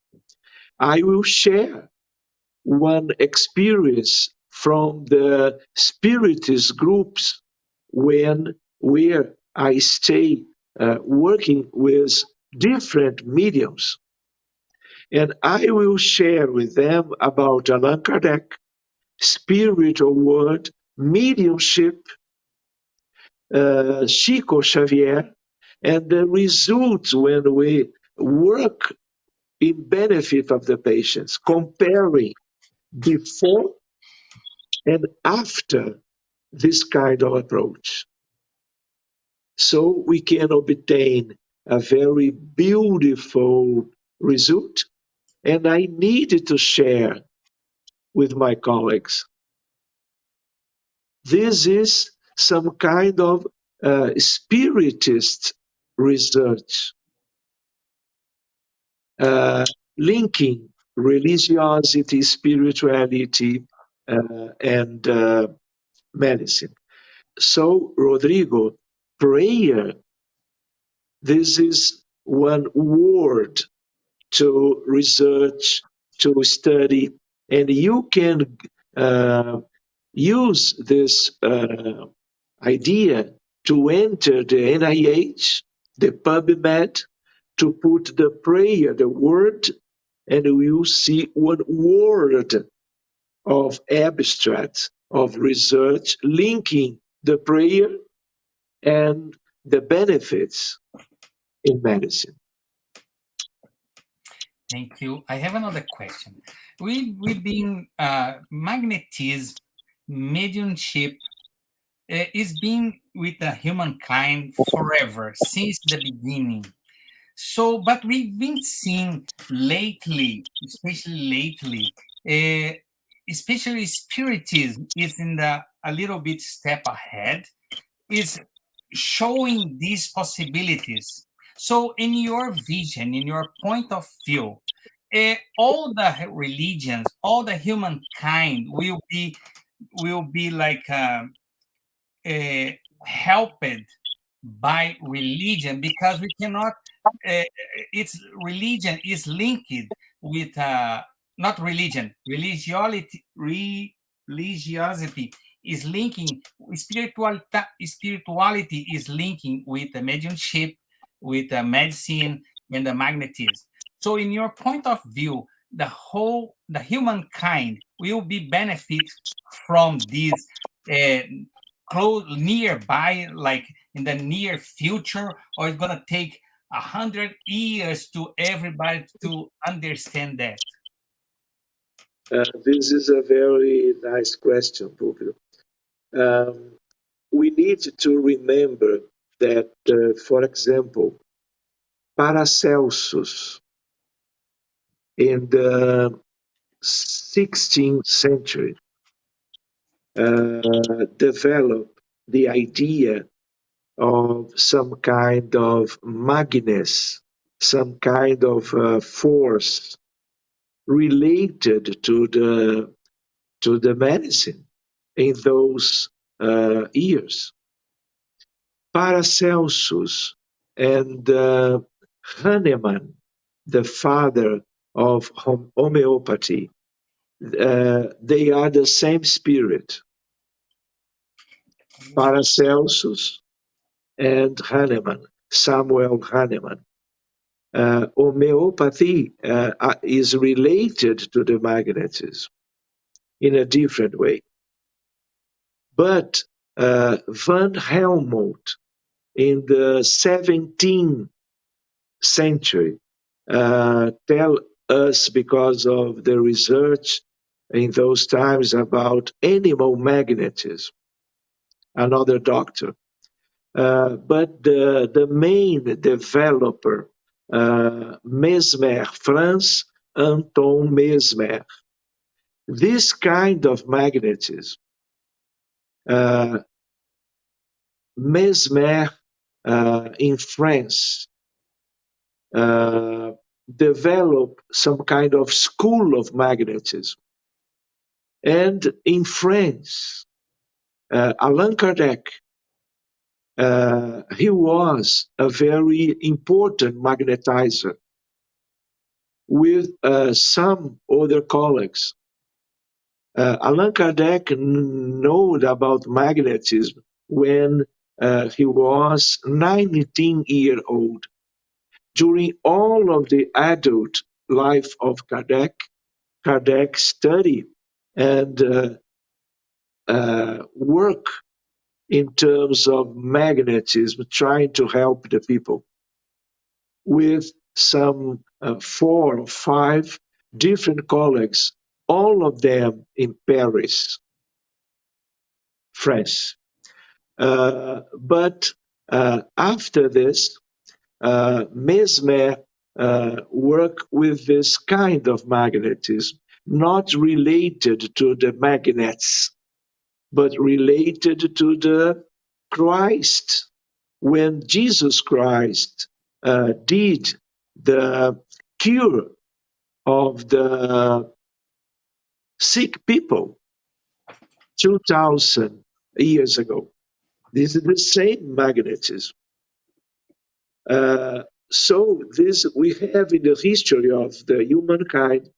I will share one experience from the Spiritist groups where I stay working with different mediums. And I will share with them about Allan Kardec, spiritual world, mediumship, Chico Xavier, and the results when we work in benefit of the patients, comparing before and after this kind of approach. So we can obtain a very beautiful result. And I needed to share with my colleagues. This is some kind of Spiritist research, linking religiosity, spirituality, and medicine. So, Rodrigo, prayer, this is one word to research, to study, and you can use this idea to enter the NIH, the PubMed, to put the prayer, the word, and you see one word of abstract, of research, linking the prayer and the benefits in medicine. Thank you. I have another question. We've been magnetism, mediumship is been with the humankind forever since the beginning. So, but we've been seeing lately, especially spiritism is in the a little bit step ahead, is showing these possibilities. So, in your vision, in your point of view, all the religions, all the humankind will be like helped by religion, because we cannot. Its religion is linked with not religion. Religiosity is linking spirituality is linking with the mediumship, with the medicine and the magnetism. So, in your point of view, the humankind will be benefit from this close nearby, like in the near future, or it's gonna take 100 years to everybody to understand that? This is a very nice question, Publio. We need to remember that, for example, Paracelsus in the 16th century developed the idea of some kind of magnes, some kind of force related to the medicine in those years. Paracelsus and Hahnemann, the father of homeopathy, they are the same spirit. Paracelsus and Hahnemann, Samuel Hahnemann. Homeopathy is related to the magnetism in a different way. But Van Helmont in the 17th century tell us, because of the research in those times about animal magnetism, another doctor. But the main developer, Mesmer, Franz Anton Mesmer, this kind of magnetism, Mesmer in France developed some kind of school of magnetism. And in France, Allan Kardec, he was a very important magnetizer with some other colleagues. Allan Kardec knew about magnetism when he was 19 years old. during all of the adult life of Kardec study and work in terms of magnetism, trying to help the people with some 4 or 5 different colleagues, all of them in Paris, France. But after this, Mesmer worked with this kind of magnetism, not related to the magnets, but related to the Christ. When Jesus Christ did the cure of the sick people 2,000 years ago. This is the same magnetism. So this we have in the history of the humankind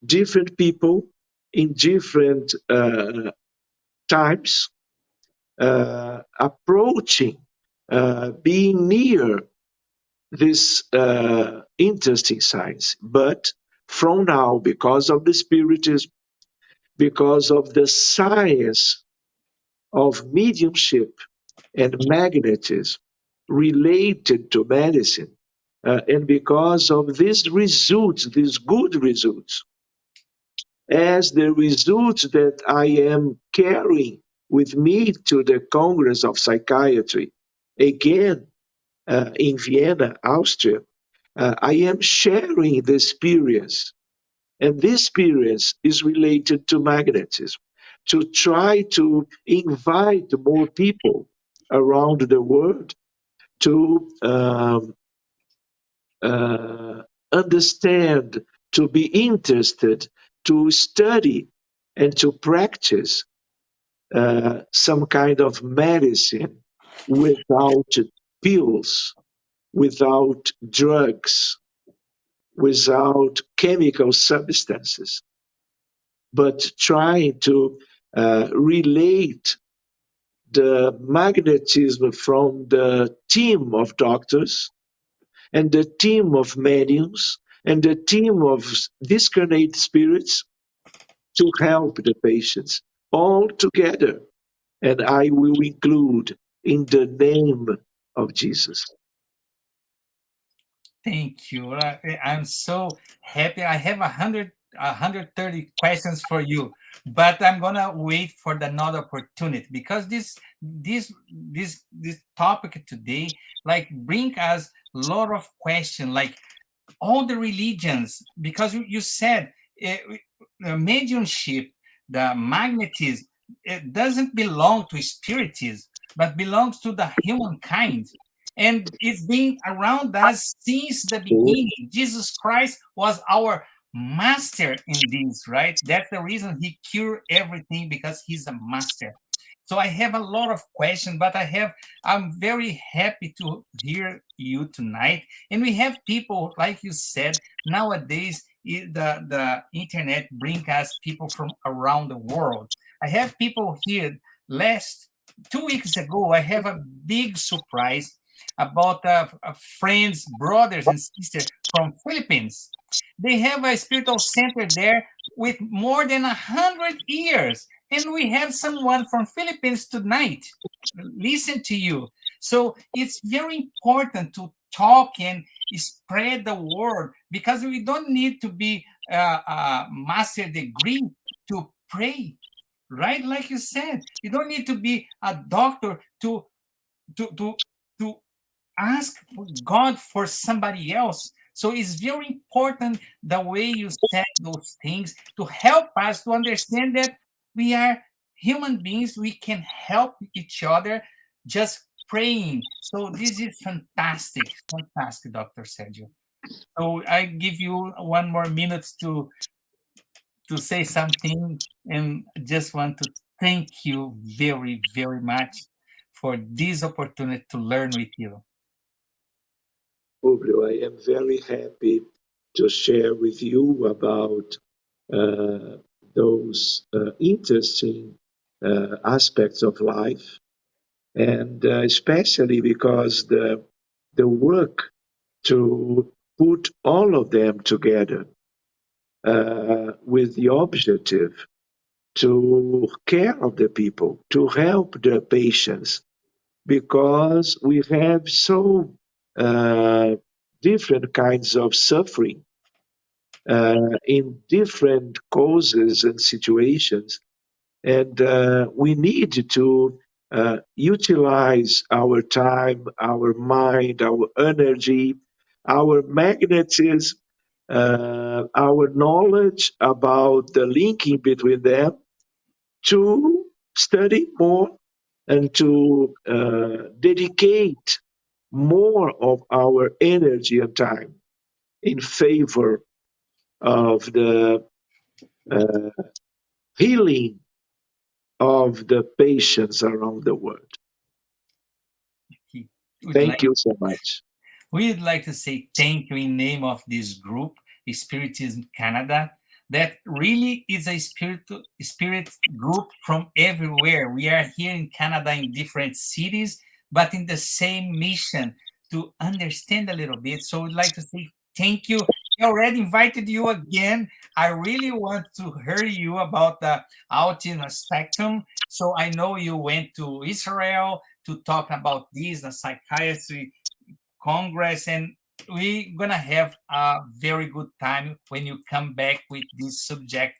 different people in different times approaching, being near this interesting science. But from now, because of the Spiritism, because of the science of mediumship and magnetism related to medicine, and because of these results, these good results, as the results that I am carrying with me to the Congress of Psychiatry, again in Vienna, Austria, I am sharing the experience. And this experience is related to magnetism, to try to invite more people around the world to understand, to be interested, to study, and to practice some kind of medicine without pills, without drugs, without chemical substances, but trying to relate the magnetism from the team of doctors and the team of mediums and the team of discarnate spirits to help the patients all together. And I will include in the name of Jesus. Thank you. I'm so happy. I have 130 questions for you, but I'm gonna wait for another opportunity because this topic today like bring us a lot of questions, like all the religions, because you said mediumship, the magnetism, it doesn't belong to spiritism, but belongs to the humankind. And it's been around us since the beginning. Jesus Christ was our master in this, right? That's the reason he cured everything, because he's a master. So I have a lot of questions, but I'm very happy to hear you tonight. And we have people, like you said, nowadays the internet brings us people from around the world. I have people here. 2 weeks ago, I have a big surprise about friends, brothers, and sisters from Philippines. They have a spiritual center there with more than 100 years. And we have someone from Philippines tonight. Listen to you. So it's very important to talk and spread the word, because we don't need to be a master degree to pray, right? Like you said, you don't need to be a doctor to ask God for somebody else. So it's very important the way you said those things to help us to understand that we are human beings. We can help each other just praying. So this is fantastic, Dr. Sérgio. So I give you 1 more minute to say something, and just want to thank you very, very much for this opportunity to learn with you. Publio, I am very happy to share with you about those interesting aspects of life, and especially because the work to put all of them together with the objective to care of the people, to help the patients, because we have so different kinds of suffering in different causes and situations. And we need to utilize our time, our mind, our energy, our magnetism, our knowledge about the linking between them to study more and to dedicate more of our energy and time in favor of the healing of the patients around the world. Thank you so much. We'd like to say thank you in name of this group, Spiritism Canada, that really is a spirit group from everywhere. We are here in Canada in different cities, but in the same mission to understand a little bit. So we'd like to say thank you. I already invited you again. I really want to hear you about the autism spectrum. So I know you went to Israel to talk about this, the psychiatry Congress, and we're gonna have a very good time when you come back with this subject,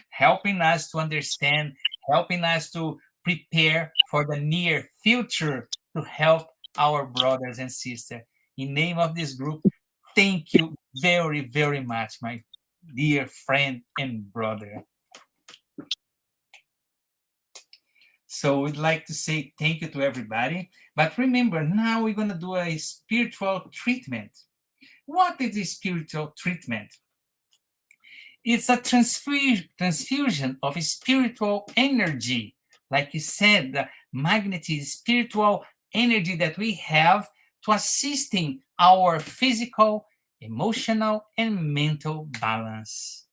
helping us to understand, helping us to prepare for the near future to help our brothers and sisters. In name of this group, thank you very, very much, my dear friend and brother. So we'd like to say thank you to everybody. But remember, now we're going to do a spiritual treatment. What is a spiritual treatment? It's a transfusion of spiritual energy. Like you said, the magnetism, spiritual energy that we have to assisting our physical, emotional, and mental balance.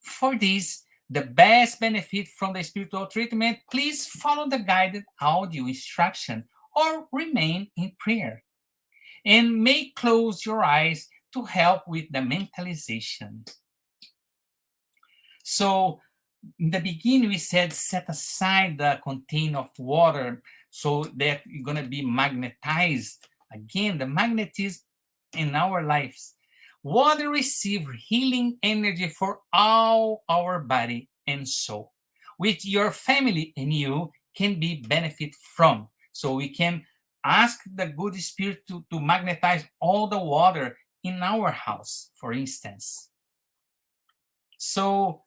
For this, the best benefit from the spiritual treatment, please follow the guided audio instruction or remain in prayer. And may close your eyes to help with the mentalization. So, in the beginning, we said set aside the container of water so that you're going to be magnetized. Again, the magnetism in our lives. Water receives healing energy for all our body and soul, which your family and you can be benefit from. So we can ask the good spirit to magnetize all the water in our house, for instance. So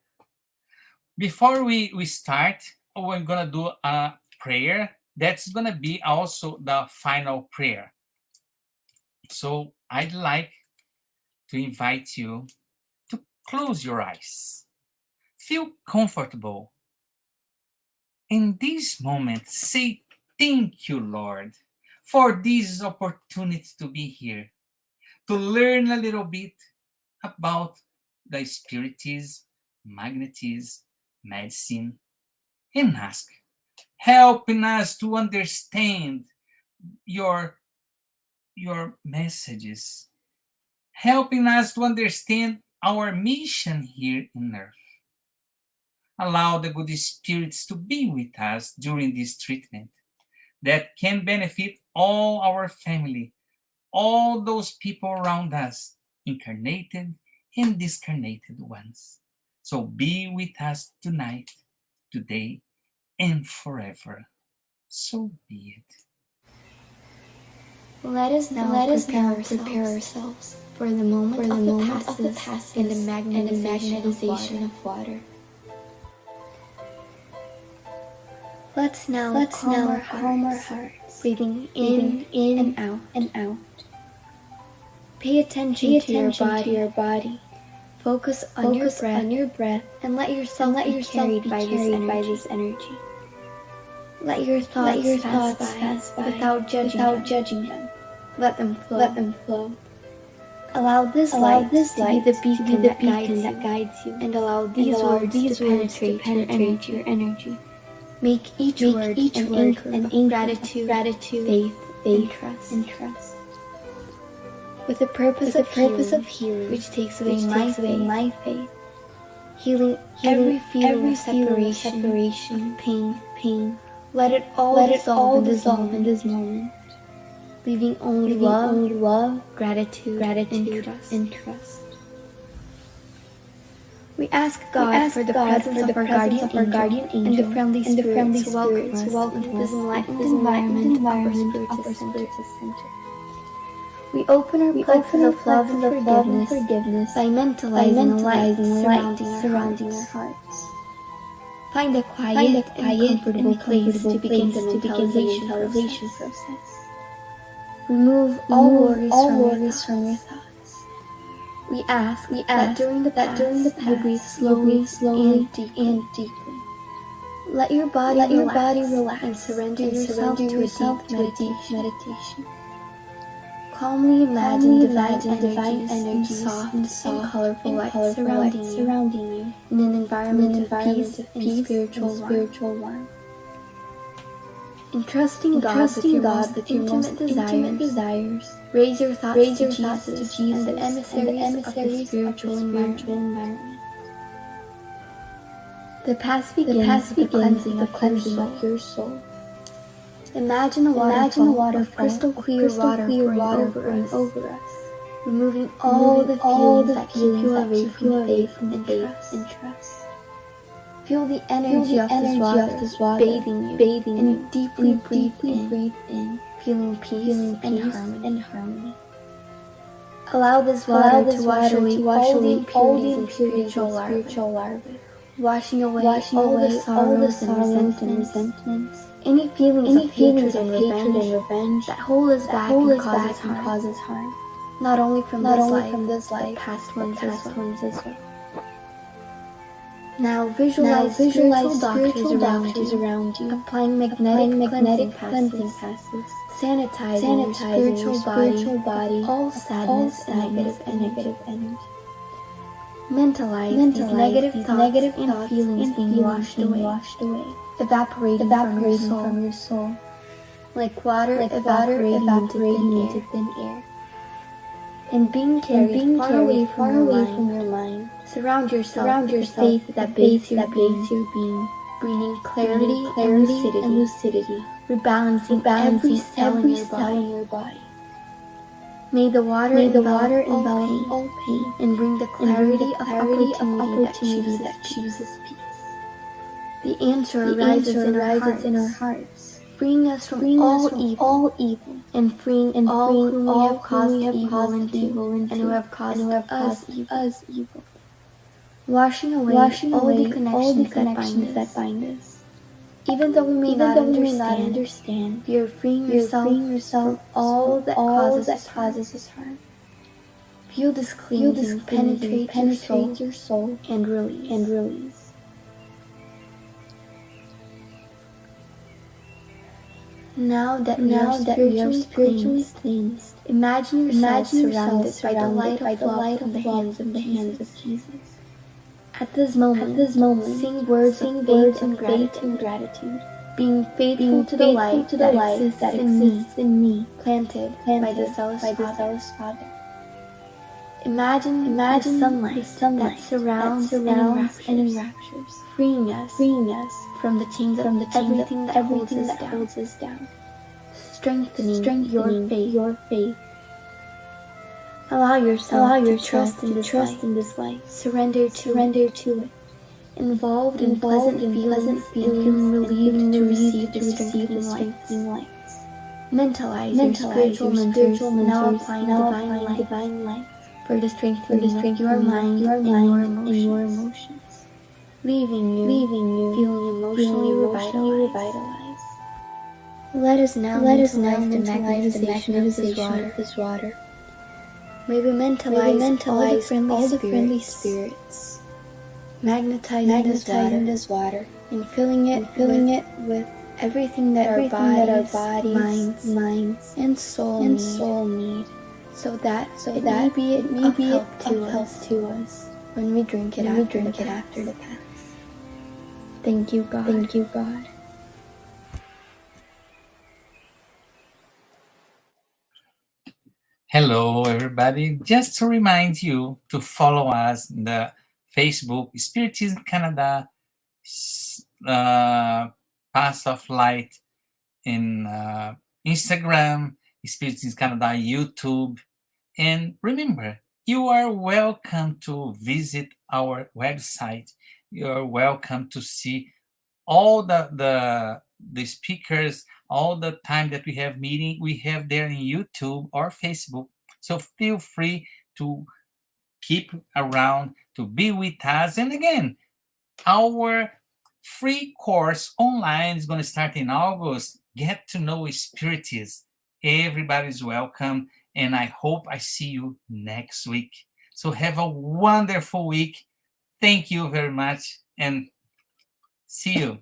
before we start, we're going to do a prayer. That's going to be also the final prayer. So I'd like to invite you to close your eyes. Feel comfortable. In this moment, say thank you, Lord, for this opportunity to be here, to learn a little bit about the Spiritism, Magnetism, medicine, and ask, helping us to understand your messages, helping us to understand our mission here in earth. Allow the good spirits to be with us during this treatment that can benefit all our family, all those people around us, incarnated and discarnated ones. So be with us tonight, today, and forever. So be it. Let us now prepare ourselves for the moment of the passes and the magnetization of water. Let's now calm our hearts, breathing in and out. Pay attention to your body. Focus on your breath and let yourself be carried by this energy. Let your thoughts pass by without judging them. Let them flow. Allow this light to be the beacon that guides you, and allow these words to penetrate your energy. Make each word an anchor of gratitude, faith, and trust. with the purpose of healing, which takes away my faith, healing every feeling of separation, pain. Let it all dissolve in this moment, leaving only love, gratitude, and trust. We ask God for the presence of our guardian angel and the friendly spirits who welcome us into this enlightened environment of our Spiritist Center. We open our plexus of love and forgiveness by mentalizing a light surrounding our hearts. Find a quiet and comfortable place to begin the mentalization process. Remove all worries from your thoughts. We ask that during the path you breathe slowly and deeply. Let your body relax and surrender yourself to a deep meditation. Calmly imagine divine energies and soft and colorful light surrounding you in an environment of peace and spiritual warmth. Entrusting God with your most intimate desires, raise your thoughts to Jesus and the emissaries of the spiritual environment. The path begins with the cleansing of your soul. Imagine a waterfall of crystal clear water pouring over us, removing all the feelings that keep you away from faith and trust. Feel the energy of this water bathing you, and deeply breathe in, feeling peace and harmony. Allow this water to wash away all the impurities and spiritual larvae, washing away all the sorrows and resentments, any feelings of hatred and revenge that hold us back and causes harm, not only from this life, but past ones as well. Now visualize spiritual doctors around you, applying magnetic cleansing passes, sanitizing your spiritual body, all sadness and negative energy. Mentalize these negative thoughts and feelings being washed away, evaporating from your soul, like water evaporating into thin air. And being carried far away from your mind, surround yourself with faith that bathes your being, bringing clarity and lucidity, rebalancing every cell in your body. May the water envelop all pain and bring the clarity of opportunity that chooses peace. The answer arises in our hearts, freeing us from all evil, and freeing all whom we have caused evil into, and who have caused us evil. Washing away all the connections that bind us. Even though we may not understand, you're freeing yourself from all that causes us harm. Feel this cleansing penetrate your soul and release. Now that we are spiritually cleansed, imagine yourself surrounded by the light of love from the hands of Jesus. At this moment, sing words of faith and gratitude, being faithful to the light that exists in me, planted by the zealous Father. Imagine the sunlight that surrounds and enraptures, freeing us from the chains of everything that holds us down, strengthening your faith. Allow yourself to trust in this light, surrender to it, involved in pleasant feelings, feeling relieved to receive the strengthening lights. Mentalize your spiritual mentors, now applying divine light for the strengthening of your mind and your emotions, leaving you feeling emotionally revitalized. Let us now mentalize the magnetization of this water. May we mentalize all the friendly spirits, magnetizing this water, and filling it with everything that our bodies, minds, and soul need, so that it may be of help to us when we drink it after the path. Thank you, God. Hello, everybody. Just to remind you to follow us in the Facebook Spiritism Canada, Path of Light, in Instagram, Spiritism Canada, YouTube. And remember, you are welcome to visit our website. You're welcome to see all the speakers, all the time that we have meeting, we have there in YouTube or Facebook. So feel free to keep around, to be with us. And again, our free course online is going to start in August. Get to know Spiritism. Everybody's welcome. And I hope I see you next week. So have a wonderful week. Thank you very much. And see you.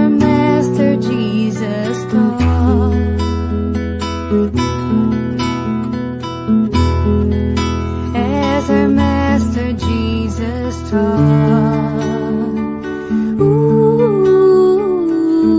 Master Jesus taught.